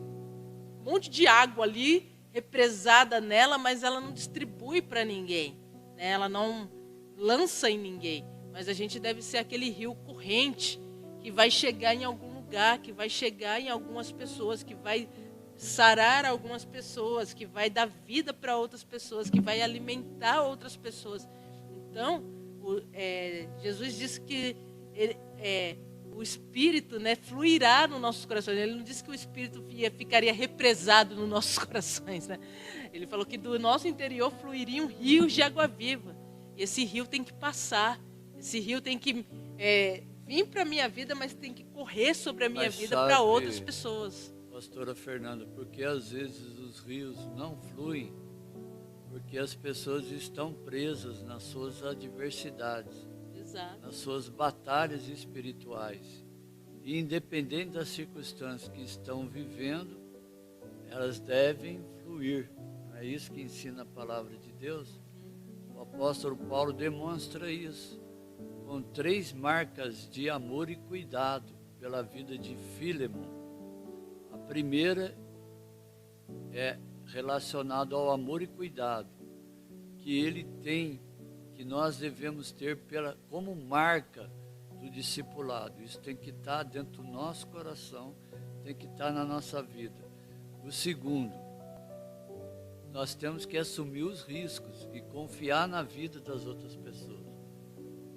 monte de água ali represada nela, mas ela não distribui para ninguém, né? Ela não lança em ninguém, mas a gente deve ser aquele rio corrente que vai chegar em algum lugar, que vai chegar em algumas pessoas, que vai sarar algumas pessoas, que vai dar vida para outras pessoas, que vai alimentar outras pessoas. Então, Jesus disse que o Espírito, né, fluirá no nossos corações. Ele não disse que o Espírito ficaria represado nos nossos corações, né? Ele falou que do nosso interior fluiriam rios de água viva. Esse rio tem que passar, esse rio tem que vir para a minha vida, mas tem que correr sobre a minha Mas vida sabe, para outras pessoas. Pastora Fernanda, porque às vezes os rios não fluem, porque as pessoas estão presas nas suas adversidades, Exato. nas suas batalhas espirituais. E independente das circunstâncias que estão vivendo, elas devem fluir. Não é isso que ensina a palavra de Deus? O apóstolo Paulo demonstra isso, com 3 marcas de amor e cuidado pela vida de Filemon. A primeira é relacionada ao amor e cuidado que ele tem, que nós devemos ter como marca do discipulado. Isso tem que estar dentro do nosso coração, tem que estar na nossa vida. O segundo, nós temos que assumir os riscos e confiar na vida das outras pessoas.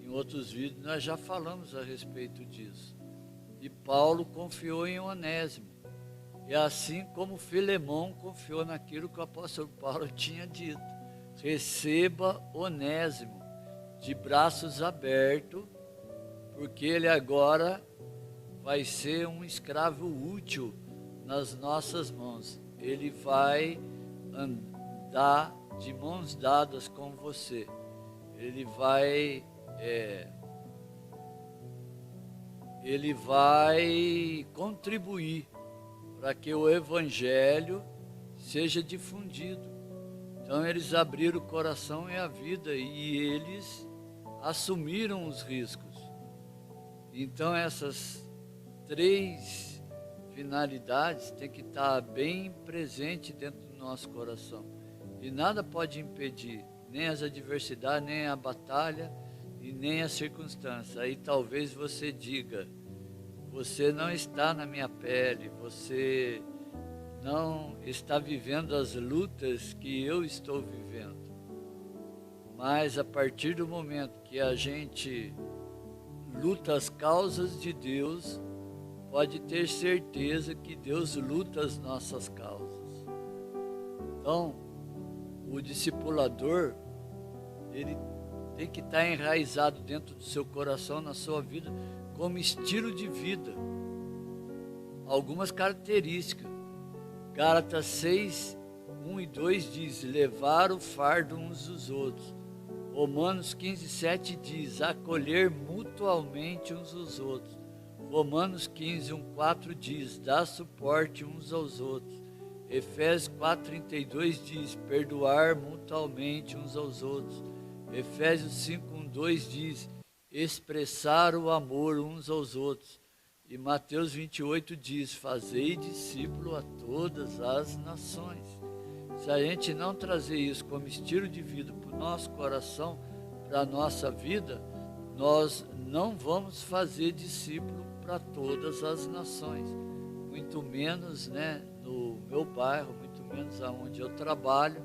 Em outros vídeos nós já falamos a respeito disso. E Paulo confiou em Onésimo. E assim como Filemão confiou naquilo que o apóstolo Paulo tinha dito. Receba Onésimo de braços abertos, porque ele agora vai ser um escravo útil nas nossas mãos. Ele vai andar de mãos dadas com você. Ele vai contribuir para que o evangelho seja difundido. Então eles abriram o coração e a vida e eles assumiram os riscos. Então essas 3 finalidades têm que estar bem presente dentro do nosso coração. E nada pode impedir, nem as adversidades, nem a batalha e nem a circunstância. Aí talvez você diga, você não está na minha pele, você não está vivendo as lutas que eu estou vivendo. Mas a partir do momento que a gente luta as causas de Deus, pode ter certeza que Deus luta as nossas causas. Então, o discipulador, ele tem que estar enraizado dentro do seu coração, na sua vida, como estilo de vida. Algumas características. Gálatas 6, 1 e 2 diz, levar o fardo uns dos outros. Romanos 15, 7 diz, acolher mutualmente uns aos outros. Romanos 15, 1, 4 diz, dar suporte uns aos outros. Efésios 4, 32 diz, perdoar mutualmente uns aos outros. Efésios 5, 1, 2 diz, expressar o amor uns aos outros. E Mateus 28 diz, fazei discípulo a todas as nações. Se a gente não trazer isso como estilo de vida para o nosso coração, para a nossa vida, nós não vamos fazer discípulo para todas as nações. Muito menos, no meu bairro, muito menos aonde eu trabalho,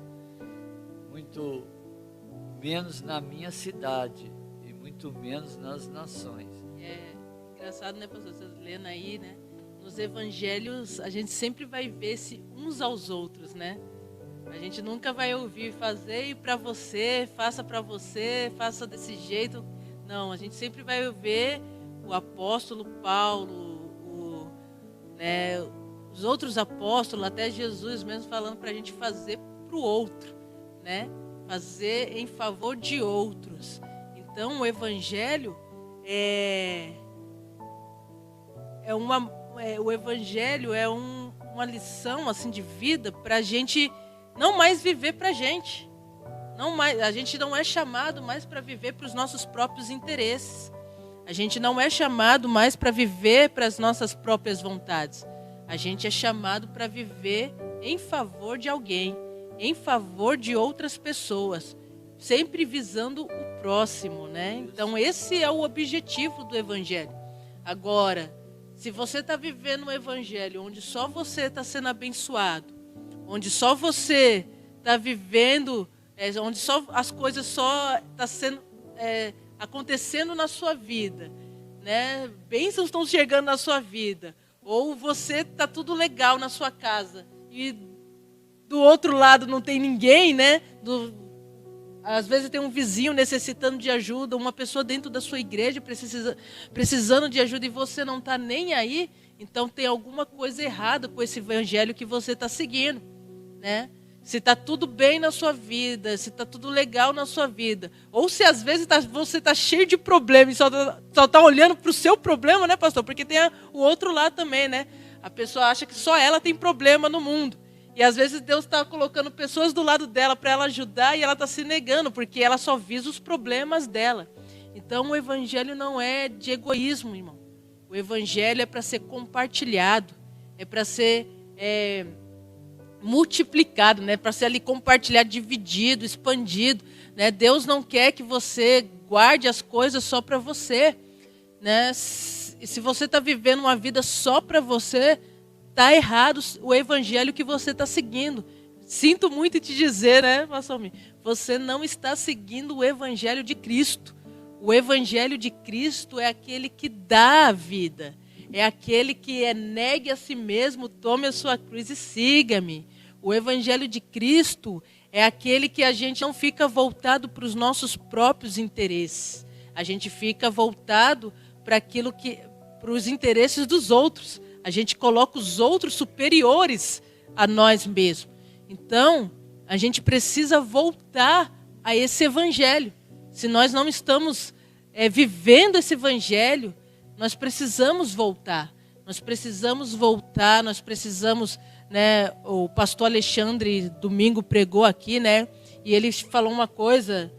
muito menos na minha cidade e muito menos nas nações. Engraçado, né, pastor? Vocês lendo aí, né? Nos evangelhos, a gente sempre vai ver-se uns aos outros, né? A gente nunca vai ouvir fazer para você, faça desse jeito. Não, a gente sempre vai ver o apóstolo Paulo, os outros apóstolos, até Jesus mesmo falando para a gente fazer para o outro, né? Fazer em favor de outros. Então, o evangelho o evangelho é uma lição assim de vida para a gente não mais viver para a gente. A gente não é chamado mais para viver para os nossos próprios interesses. A gente não é chamado mais para viver para as nossas próprias vontades. A gente é chamado para viver em favor de alguém, em favor de outras pessoas, sempre visando o próximo, né? Então esse é o objetivo do evangelho. Agora, se você está vivendo um evangelho onde só você está sendo abençoado, onde só você está vivendo, onde só as coisas só estão sendo acontecendo na sua vida, né? Bênçãos estão chegando na sua vida, ou você está tudo legal na sua casa e do outro lado não tem ninguém, né? às vezes tem um vizinho necessitando de ajuda, uma pessoa dentro da sua igreja precisando de ajuda e você não está nem aí, então tem alguma coisa errada com esse evangelho que você está seguindo, né? Se está tudo bem na sua vida, se está tudo legal na sua vida, ou se às vezes você está cheio de problemas e só está olhando para o seu problema, né, pastor? Porque tem o outro lado também, né? A pessoa acha que só ela tem problema no mundo. E às vezes Deus está colocando pessoas do lado dela para ela ajudar e ela está se negando, porque ela só visa os problemas dela. Então o evangelho não é de egoísmo, irmão. O evangelho é para ser compartilhado, é para ser multiplicado, né? Para ser ali compartilhado, dividido, expandido, né? Deus não quer que você guarde as coisas só para você, né? E se você está vivendo uma vida só para você, está errado o evangelho que você está seguindo. Sinto muito te dizer, né, pastor Mi? Você não está seguindo o evangelho de Cristo. O evangelho de Cristo é aquele que dá a vida. É aquele que negue a si mesmo, tome a sua cruz e siga-me. O evangelho de Cristo é aquele que a gente não fica voltado para os nossos próprios interesses. A gente fica voltado para os interesses dos outros. A gente coloca os outros superiores a nós mesmos. Então, a gente precisa voltar a esse evangelho. Se nós não estamos vivendo esse evangelho, nós precisamos voltar. Nós precisamos voltar, nós precisamos, né? O pastor Alexandre, domingo, pregou aqui, né? E ele falou uma coisa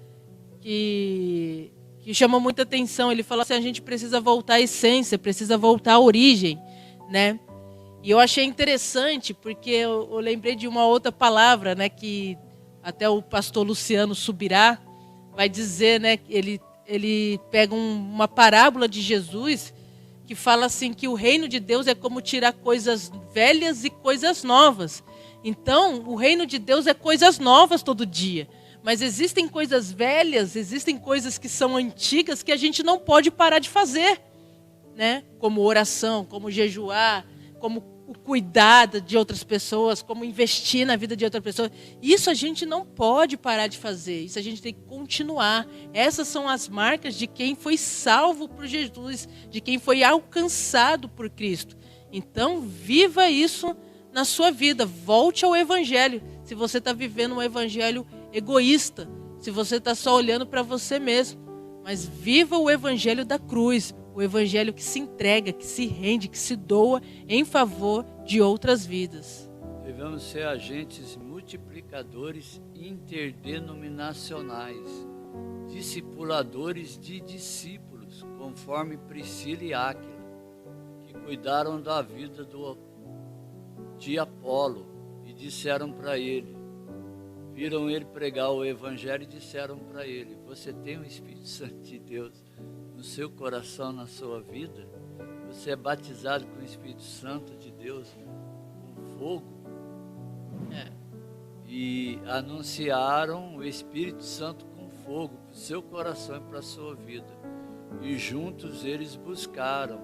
que chamou muita atenção. Ele falou assim, a gente precisa voltar à essência, precisa voltar à origem, né? E eu achei interessante, porque eu lembrei de uma outra palavra, né? Que até o pastor Luciano Subirá vai dizer, né? Ele pega uma parábola de Jesus que fala assim que o reino de Deus é como tirar coisas velhas e coisas novas. Então, o reino de Deus é coisas novas todo dia. Mas existem coisas velhas, existem coisas que são antigas que a gente não pode parar de fazer, né? Como oração, como jejuar, como o cuidado de outras pessoas, como investir na vida de outra pessoa. Isso a gente não pode parar de fazer, isso a gente tem que continuar. Essas são as marcas de quem foi salvo por Jesus, de quem foi alcançado por Cristo. Então, viva isso na sua vida, volte ao evangelho. Se você está vivendo um evangelho egoísta, se você está só olhando para você mesmo, mas viva o evangelho da cruz, o evangelho que se entrega, que se rende, que se doa em favor de outras vidas. Devemos ser agentes multiplicadores interdenominacionais, discipuladores de discípulos, conforme Priscila e Áquila, que cuidaram da vida de Apolo e disseram para ele, viram ele pregar o evangelho e disseram para ele, você tem o Espírito Santo de Deus no seu coração, na sua vida? Você é batizado com o Espírito Santo de Deus com fogo? E anunciaram o Espírito Santo com fogo para o seu coração e para a sua vida. E juntos eles buscaram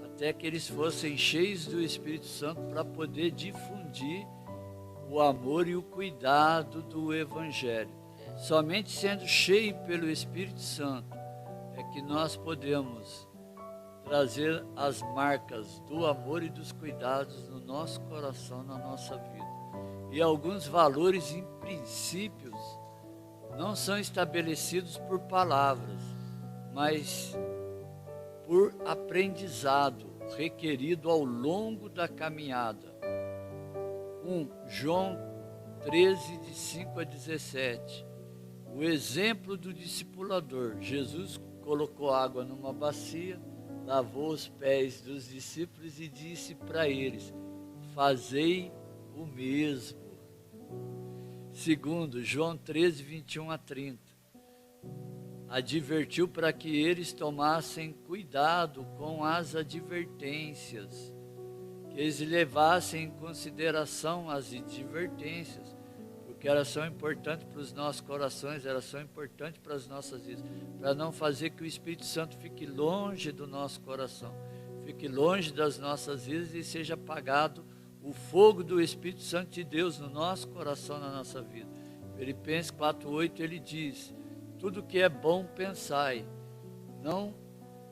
até que eles fossem cheios do Espírito Santo para poder difundir o amor e o cuidado do Evangelho. Somente sendo cheio pelo Espírito Santo é que nós podemos trazer as marcas do amor e dos cuidados no nosso coração, na nossa vida. E alguns valores e princípios não são estabelecidos por palavras, mas por aprendizado requerido ao longo da caminhada. João 13, de 5 a 17. O exemplo do discipulador. Jesus colocou água numa bacia, lavou os pés dos discípulos e disse para eles, fazei o mesmo. Segundo, João 13, 21 a 30. Advertiu para que eles tomassem cuidado com as advertências, que eles levassem em consideração as advertências, porque elas são importantes para os nossos corações, elas são importantes para as nossas vidas, para não fazer que o Espírito Santo fique longe do nosso coração, fique longe das nossas vidas e seja apagado o fogo do Espírito Santo de Deus no nosso coração, na nossa vida. Filipenses 4:8 ele diz: tudo que é bom pensai. Não,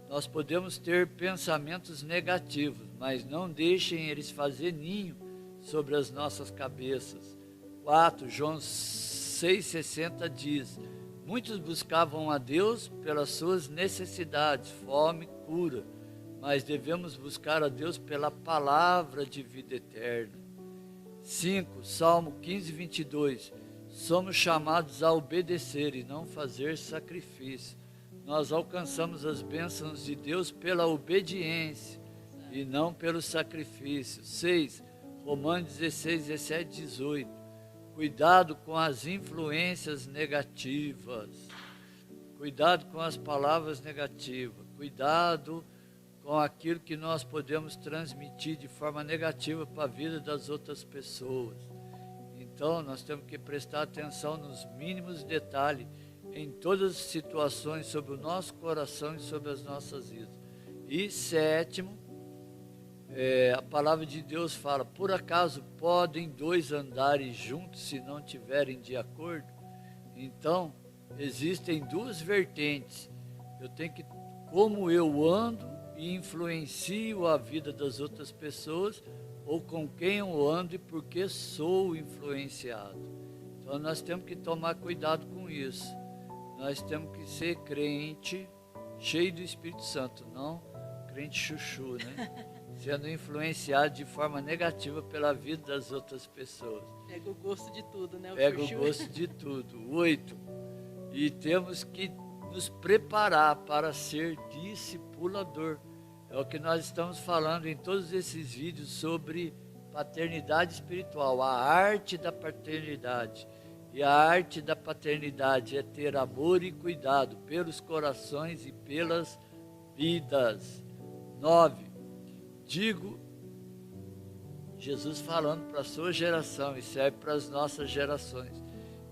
nós podemos ter pensamentos negativos, mas não deixem eles fazer ninho sobre as nossas cabeças. 4, João 6,60 diz: muitos buscavam a Deus pelas suas necessidades, fome, cura, mas devemos buscar a Deus pela palavra de vida eterna. 5, Salmo 15:22, somos chamados a obedecer e não fazer sacrifício. Nós alcançamos as bênçãos de Deus pela obediência e não pelo sacrifício. 6, Romanos 16:17, 18, cuidado com as influências negativas, cuidado com as palavras negativas, cuidado com aquilo que nós podemos transmitir de forma negativa para a vida das outras pessoas. Então, nós temos que prestar atenção nos mínimos detalhes, em todas as situações, sobre o nosso coração e sobre as nossas vidas. E 7, a palavra de Deus fala: por acaso podem dois andarem juntos se não tiverem de acordo? Então, existem duas vertentes. Eu tenho que, como eu ando e influencio a vida das outras pessoas, ou com quem eu ando e por que sou influenciado. Então nós temos que tomar cuidado com isso. Nós temos que ser crente cheio do Espírito Santo, não crente chuchu, né? Sendo influenciado de forma negativa pela vida das outras pessoas. Pega o gosto de tudo, né? Pega o gosto de tudo. 8, e temos que nos preparar para ser discipulador. É o que nós estamos falando em todos esses vídeos sobre paternidade espiritual, a arte da paternidade. E a arte da paternidade é ter amor e cuidado pelos corações e pelas vidas. 9, digo, Jesus falando para a sua geração e serve para as nossas gerações.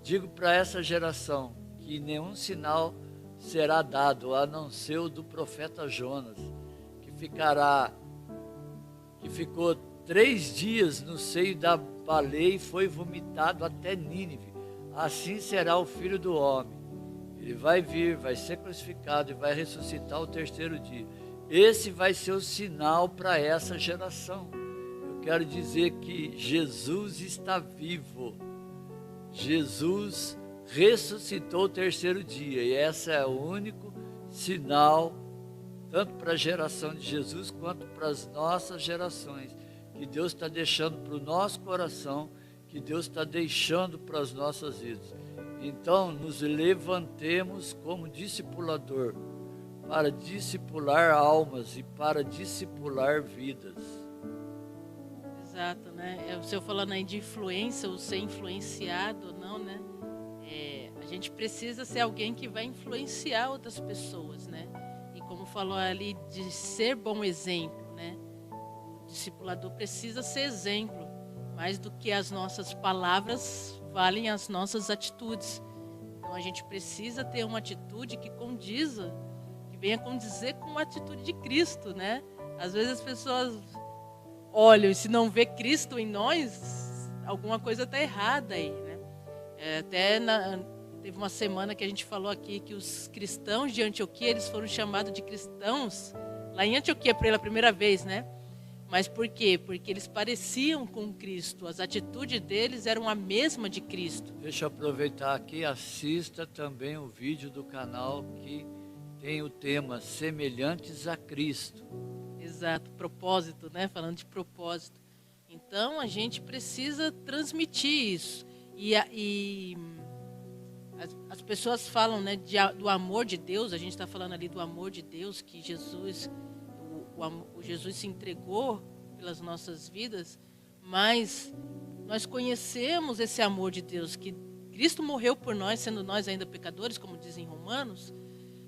Digo para essa geração que nenhum sinal será dado a não ser o do profeta Jonas, que ficou 3 dias no seio da baleia e foi vomitado até Nínive. Assim será o Filho do Homem. Ele vai vir, vai ser crucificado e vai ressuscitar ao 3º dia. Esse vai ser o sinal para essa geração. Eu quero dizer que Jesus está vivo. Jesus ressuscitou o 3º dia. E esse é o único sinal, tanto para a geração de Jesus quanto para as nossas gerações, que Deus está deixando para o nosso coração, que Deus está deixando para as nossas vidas. Então, nos levantemos como discipulador, para discipular almas e para discipular vidas. Exato, né? O senhor falando aí de influência, ou ser influenciado ou não, né? A gente precisa ser alguém que vai influenciar outras pessoas, né? E como falou ali, de ser bom exemplo, né? O discipulador precisa ser exemplo. Mais do que as nossas palavras, valem as nossas atitudes. Então a gente precisa ter uma atitude que condiza, que venha condizer com a atitude de Cristo, né? Às vezes as pessoas olham e se não vê Cristo em nós, alguma coisa está errada aí, né? Teve uma semana que a gente falou aqui que os cristãos de Antioquia, eles foram chamados de cristãos lá em Antioquia pela primeira vez, né? Mas por quê? Porque eles pareciam com Cristo, as atitudes deles eram a mesma de Cristo. Deixa eu aproveitar aqui, assista também o vídeo do canal que tem o tema Semelhantes a Cristo. Exato, propósito, né? Falando de propósito. Então a gente precisa transmitir isso. As pessoas falam, né, do amor de Deus, a gente está falando ali do amor de Deus, que Jesus se entregou pelas nossas vidas, mas nós conhecemos esse amor de Deus, que Cristo morreu por nós, sendo nós ainda pecadores, como dizem Romanos.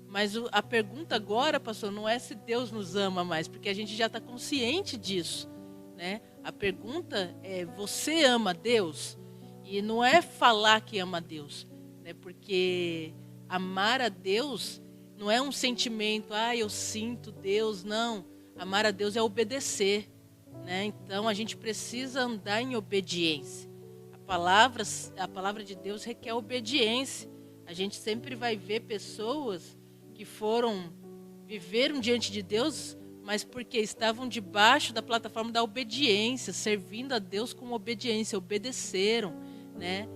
Mas a pergunta agora, pastor, não é se Deus nos ama mais, porque a gente já está consciente disso, né? A pergunta é: você ama Deus? E não é falar que ama Deus, né? Porque amar a Deus não é um sentimento, eu sinto Deus, não. Amar a Deus é obedecer, né? Então a gente precisa andar em obediência. A a palavra de Deus requer obediência. A gente sempre vai ver pessoas que viveram diante de Deus, mas porque estavam debaixo da plataforma da obediência, servindo a Deus com obediência, obedeceram, né?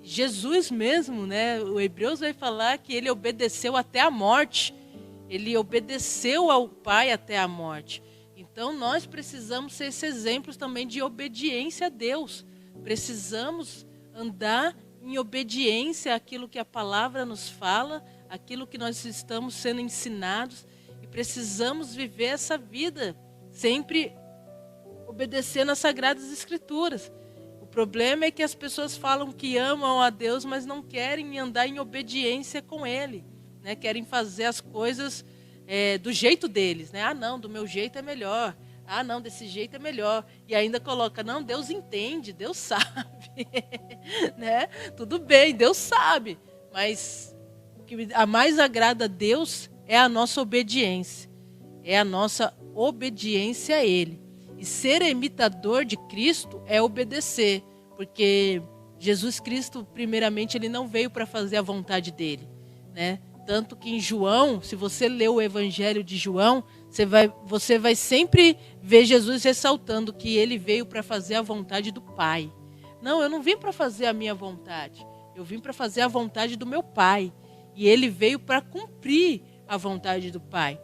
Jesus mesmo, né? O Hebreus vai falar que ele obedeceu até a morte. Ele obedeceu ao Pai até a morte. Então nós precisamos ser esses exemplos também de obediência a Deus. Precisamos andar em obediência àquilo que a palavra nos fala, àquilo que nós estamos sendo ensinados, e precisamos viver essa vida sempre obedecendo às Sagradas Escrituras. O problema é que as pessoas falam que amam a Deus, mas não querem andar em obediência com Ele, né? Querem fazer as coisas do jeito deles, né? Ah, não, do meu jeito é melhor. Ah, não, desse jeito é melhor. E ainda coloca, não, Deus entende, Deus sabe. Né? Tudo bem, Deus sabe. Mas o que a mais agrada a Deus é a nossa obediência. É a nossa obediência a Ele. E ser imitador de Cristo é obedecer. Porque Jesus Cristo, primeiramente, Ele não veio para fazer a vontade dEle, né? Tanto que em João, se você ler o Evangelho de João, você vai sempre ver Jesus ressaltando que ele veio para fazer a vontade do Pai. Não, eu não vim para fazer a minha vontade. Eu vim para fazer a vontade do meu Pai. E ele veio para cumprir a vontade do Pai.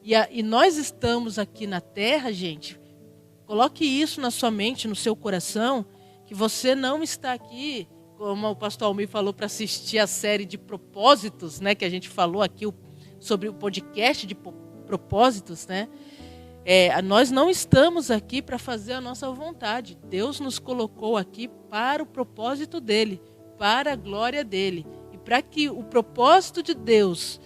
E nós estamos aqui na terra, gente. Coloque isso na sua mente, no seu coração, que você não está aqui, como o pastor Almir falou, para assistir a série de propósitos, né, que a gente falou aqui sobre o podcast de propósitos, né? Nós não estamos aqui para fazer a nossa vontade. Deus nos colocou aqui para o propósito dele, para a glória dele. E para que o propósito de Deus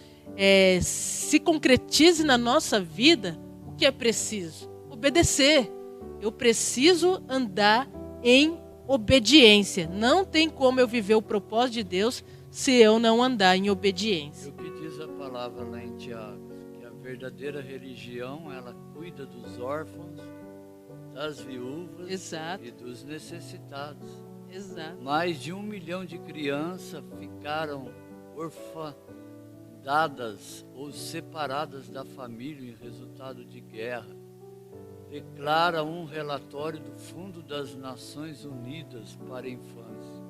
se concretize na nossa vida, o que é preciso? Obedecer. Eu preciso andar em obediência. Não tem como eu viver o propósito de Deus se eu não andar em obediência. O que diz a palavra lá em Tiago? Que a verdadeira religião, ela cuida dos órfãos, das viúvas, exato, e dos necessitados. Exato. Mais de 1 milhão de crianças ficaram orfanadas ou separadas da família em resultado de guerra. Declara um relatório do Fundo das Nações Unidas para a Infância.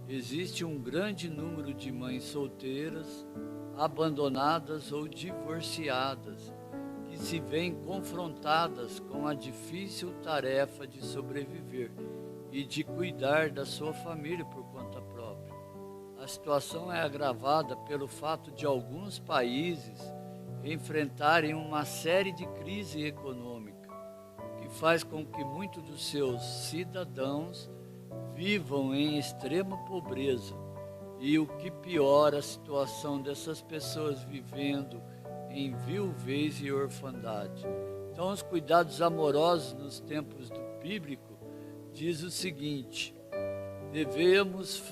Existe um grande número de mães solteiras, abandonadas ou divorciadas, que se veem confrontadas com a difícil tarefa de sobreviver e de cuidar da sua família por conta própria. A situação é agravada pelo fato de alguns países enfrentarem uma série de crises econômicas, que faz com que muitos dos seus cidadãos vivam em extrema pobreza, e o que piora a situação dessas pessoas vivendo em viuvez e orfandade. Então, os cuidados amorosos nos tempos bíblicos diz o seguinte: devemos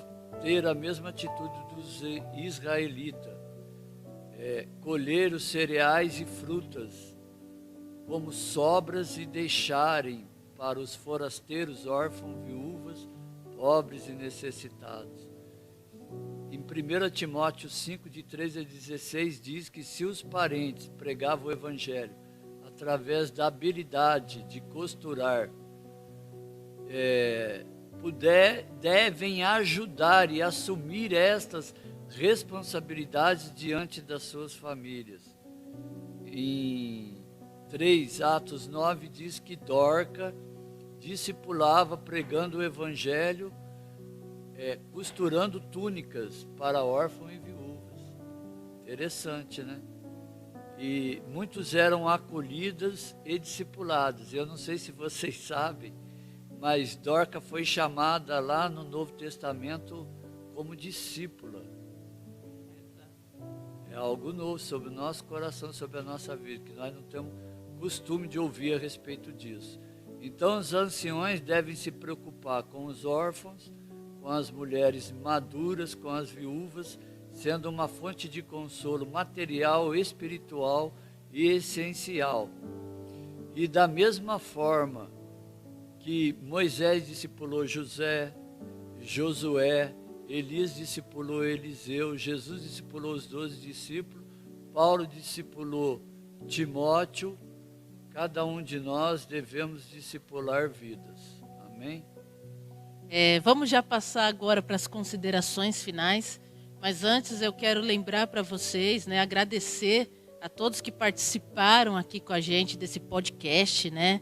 ter a mesma atitude dos israelitas, colher os cereais e frutas como sobras e deixarem para os forasteiros, órfãos, viúvas, pobres e necessitados. Em 1 Timóteo 5, de 13 a 16, diz que se os parentes pregavam o Evangelho através da habilidade de costurar, devem ajudar e assumir estas responsabilidades diante das suas famílias. Em 3 Atos 9 diz que Dorca discipulava pregando o Evangelho, costurando túnicas para órfãos e viúvas. Interessante, né? E muitos eram acolhidas e discipulados. Eu não sei se vocês sabem, mas Dorca foi chamada lá no Novo Testamento como discípula. É algo novo sobre o nosso coração, sobre a nossa vida, que nós não temos costume de ouvir a respeito disso. Então, os anciões devem se preocupar com os órfãos, com as mulheres maduras, com as viúvas, sendo uma fonte de consolo material, espiritual e essencial. E da mesma forma que Moisés discipulou José, Josué, Elias discipulou Eliseu, Jesus discipulou os 12 discípulos, Paulo discipulou Timóteo. Cada um de nós devemos discipular vidas. Amém? Vamos já passar agora para as considerações finais, mas antes eu quero lembrar para vocês, né, agradecer a todos que participaram aqui com a gente desse podcast, né,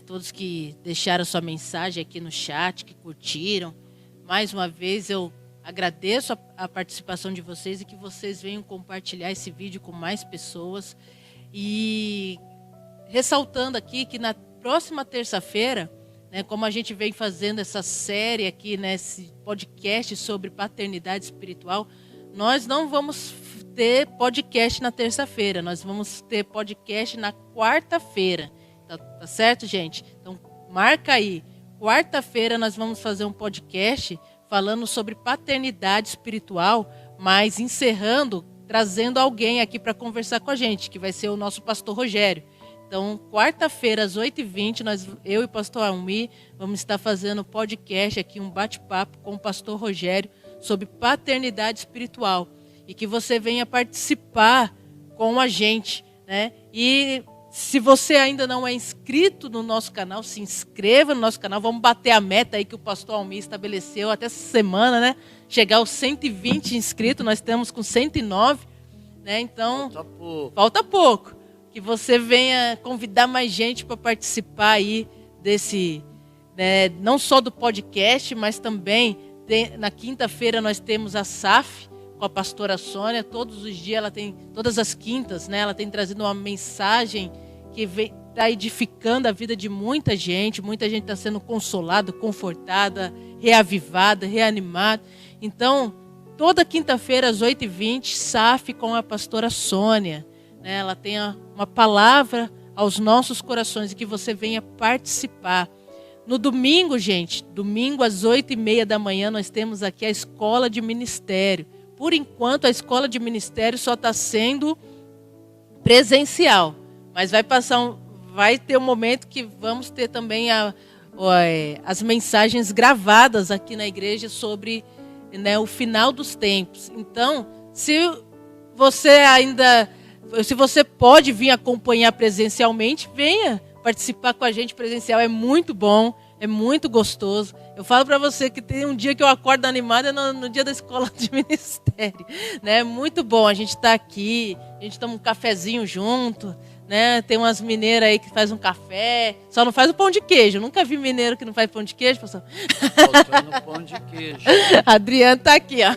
todos que deixaram sua mensagem aqui no chat, que curtiram. Mais uma vez eu agradeço a participação de vocês e que vocês venham compartilhar esse vídeo com mais pessoas. E ressaltando aqui que na próxima terça-feira, né, como a gente vem fazendo essa série aqui, né, esse podcast sobre paternidade espiritual, nós não vamos ter podcast na terça-feira, nós vamos ter podcast na quarta-feira. Tá certo, gente? Então, marca aí. Quarta-feira nós vamos fazer um podcast falando sobre paternidade espiritual, mas encerrando, trazendo alguém aqui para conversar com a gente, que vai ser o nosso pastor Rogério. Então, quarta-feira, às 8h20, eu e o pastor Almi vamos estar fazendo podcast aqui, um bate-papo com o pastor Rogério sobre paternidade espiritual. E que você venha participar com a gente, né? E se você ainda não é inscrito no nosso canal, se inscreva no nosso canal. Vamos bater a meta aí que o pastor Almi estabeleceu até essa semana, né? Chegar aos 120 inscritos, nós estamos com 109, né? Então, falta pouco. Que você venha convidar mais gente para participar aí desse, né, não só do podcast, mas também na quinta-feira nós temos a SAF com a pastora Sônia. Todos os dias todas as quintas, né, ela tem trazido uma mensagem que está edificando a vida de muita gente está sendo consolada, confortada, reavivada, reanimada. Então, toda quinta-feira às 8h20, SAF com a pastora Sônia. Ela tem uma palavra aos nossos corações e que você venha participar. No domingo, gente, domingo às 8h30 da manhã, nós temos aqui a escola de ministério. Por enquanto, a escola de ministério só está sendo presencial, mas vai ter um momento que vamos ter também as mensagens gravadas aqui na igreja sobre, né, o final dos tempos. Então, se você pode vir acompanhar presencialmente, venha participar com a gente presencial. É muito bom, é muito gostoso. Eu falo para você que tem um dia que eu acordo animada no dia da escola de ministério. Né? É muito bom, a gente está aqui, a gente toma um cafezinho junto. Né? Tem umas mineiras aí que faz um café, só não faz o pão de queijo. Eu nunca vi mineiro que não faz pão de queijo, pessoal. Faltando pão de queijo. Adriano tá aqui, ó.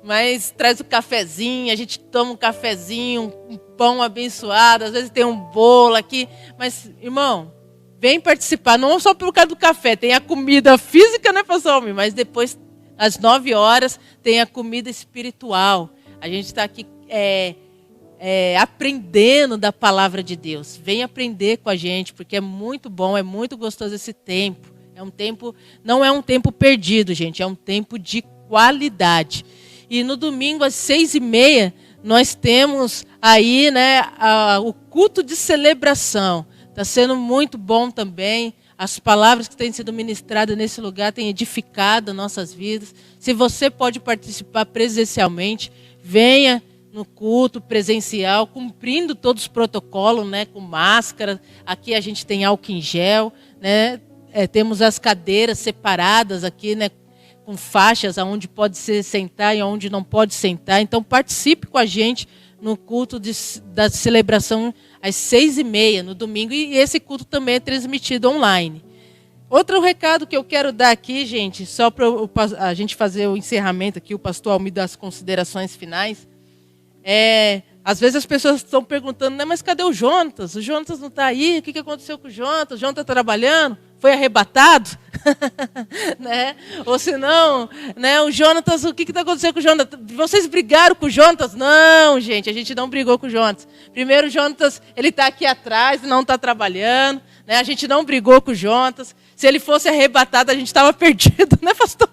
Mas traz o cafezinho, a gente toma um cafezinho, um pão abençoado, às vezes tem um bolo aqui. Mas, irmão, vem participar, não só por causa do café, tem a comida física, né, pessoal? Mas depois, às 9h, tem a comida espiritual. A gente está aqui aprendendo da palavra de Deus. Vem aprender com a gente, porque é muito bom, é muito gostoso esse tempo. Não é um tempo perdido, gente, é um tempo de qualidade. E no domingo, às 6h30, nós temos aí, né, o culto de celebração. Está sendo muito bom também. As palavras que têm sido ministradas nesse lugar têm edificado nossas vidas. Se você pode participar presencialmente, venha no culto presencial, cumprindo todos os protocolos, né, com máscara. Aqui a gente tem álcool em gel, né? Temos as cadeiras separadas aqui, né, com faixas aonde pode se sentar e aonde não pode sentar. Então participe com a gente no culto da celebração às 6h30 no domingo, e esse culto também é transmitido online. Outro recado que eu quero dar aqui, gente, só para a gente fazer o encerramento aqui, o pastor Almi dá as considerações finais. Às vezes as pessoas estão perguntando, né, mas cadê o Jonatas? O Jonatas não está aí, o que aconteceu com o Jonatas? O Jonatas está trabalhando? Foi arrebatado? Né? Ou se não, né, o Jonatas, o que está acontecendo com o Jonatas? Vocês brigaram com o Jonatas? Não, gente, a gente não brigou com o Jonatas. Primeiro, o Jonatas, ele está aqui atrás, não está trabalhando, né? A gente não brigou com o Jonatas. Se ele fosse arrebatado, a gente estava perdido, né, pastor?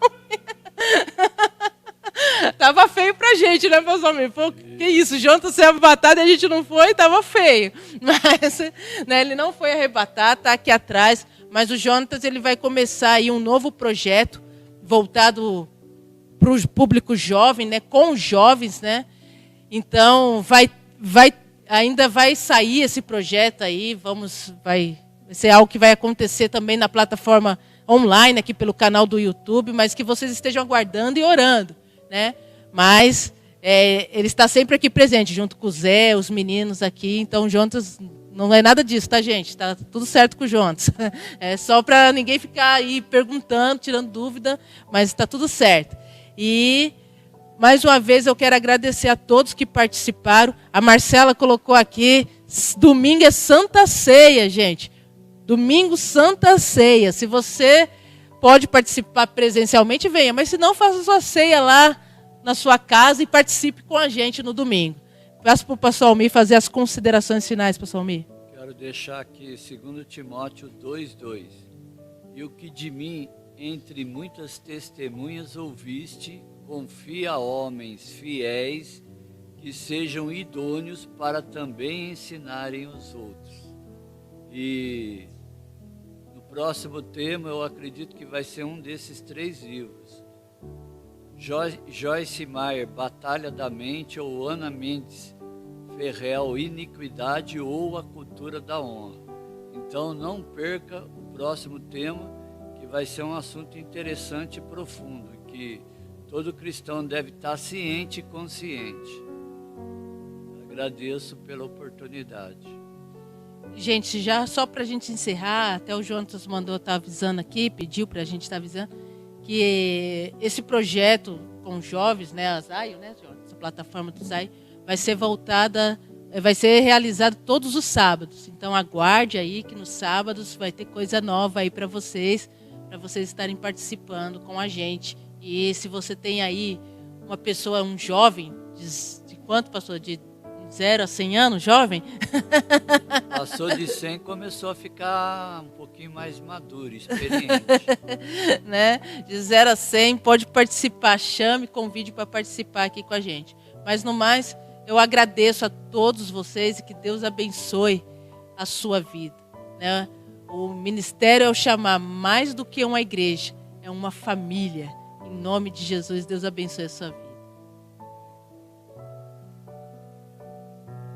Tava feio pra gente, né, pastor? Pô, que isso, Jonatas ser arrebatado e a gente não foi, tava feio. Mas, né, ele não foi arrebatado, tá aqui atrás. mas o Jonatas ele vai começar aí um novo projeto voltado para o público jovem, né, com os jovens, né? Então ainda vai sair esse projeto aí, vai ser algo que vai acontecer também na plataforma online aqui pelo canal do YouTube, mas que vocês estejam aguardando e orando, né? Mas ele está sempre aqui presente, junto com o Zé, os meninos aqui. Então, o Jonatas não é nada disso, tá, gente? Está tudo certo com o Jonatas. É só para ninguém ficar aí perguntando, tirando dúvida, mas está tudo certo. E, mais uma vez, eu quero agradecer a todos que participaram. A Marcela colocou aqui, domingo é Santa Ceia, gente. Domingo, Santa Ceia. Se você pode participar presencialmente, venha. Mas se não, faça sua ceia lá na sua casa e participe com a gente no domingo. Peço para o pastor Almir fazer as considerações finais, pastor Almir. Quero deixar aqui 2 Timóteo 2:2. E o que de mim, entre muitas testemunhas, ouviste, confia a homens fiéis que sejam idôneos para também ensinarem os outros. E no próximo tema, eu acredito que vai ser um desses 3 livros. Joyce Meyer, Batalha da Mente, ou Ana Mendes Ferrell, Iniquidade ou a Cultura da Honra. Então não perca o próximo tema, que vai ser um assunto interessante e profundo, que todo cristão deve estar ciente e consciente. Agradeço pela oportunidade. Gente, já só para a gente encerrar, até o Jonatas mandou estar avisando aqui, pediu para a gente estar avisando, que esse projeto com jovens, né, a Zaio, né, essa plataforma do Zaio, vai ser realizado todos os sábados. Então aguarde aí que nos sábados vai ter coisa nova aí para vocês estarem participando com a gente. E se você tem aí uma pessoa, um jovem, de quanto, pastor? De 0 a 100 anos, jovem? Passou de 100, começou a ficar um pouquinho mais maduro, experiente. Né? De 0 a 100, pode participar, chame, convide para participar aqui com a gente. Mas no mais, eu agradeço a todos vocês e que Deus abençoe a sua vida, né? O ministério é o chamar mais do que uma igreja, é uma família. Em nome de Jesus, Deus abençoe a sua vida.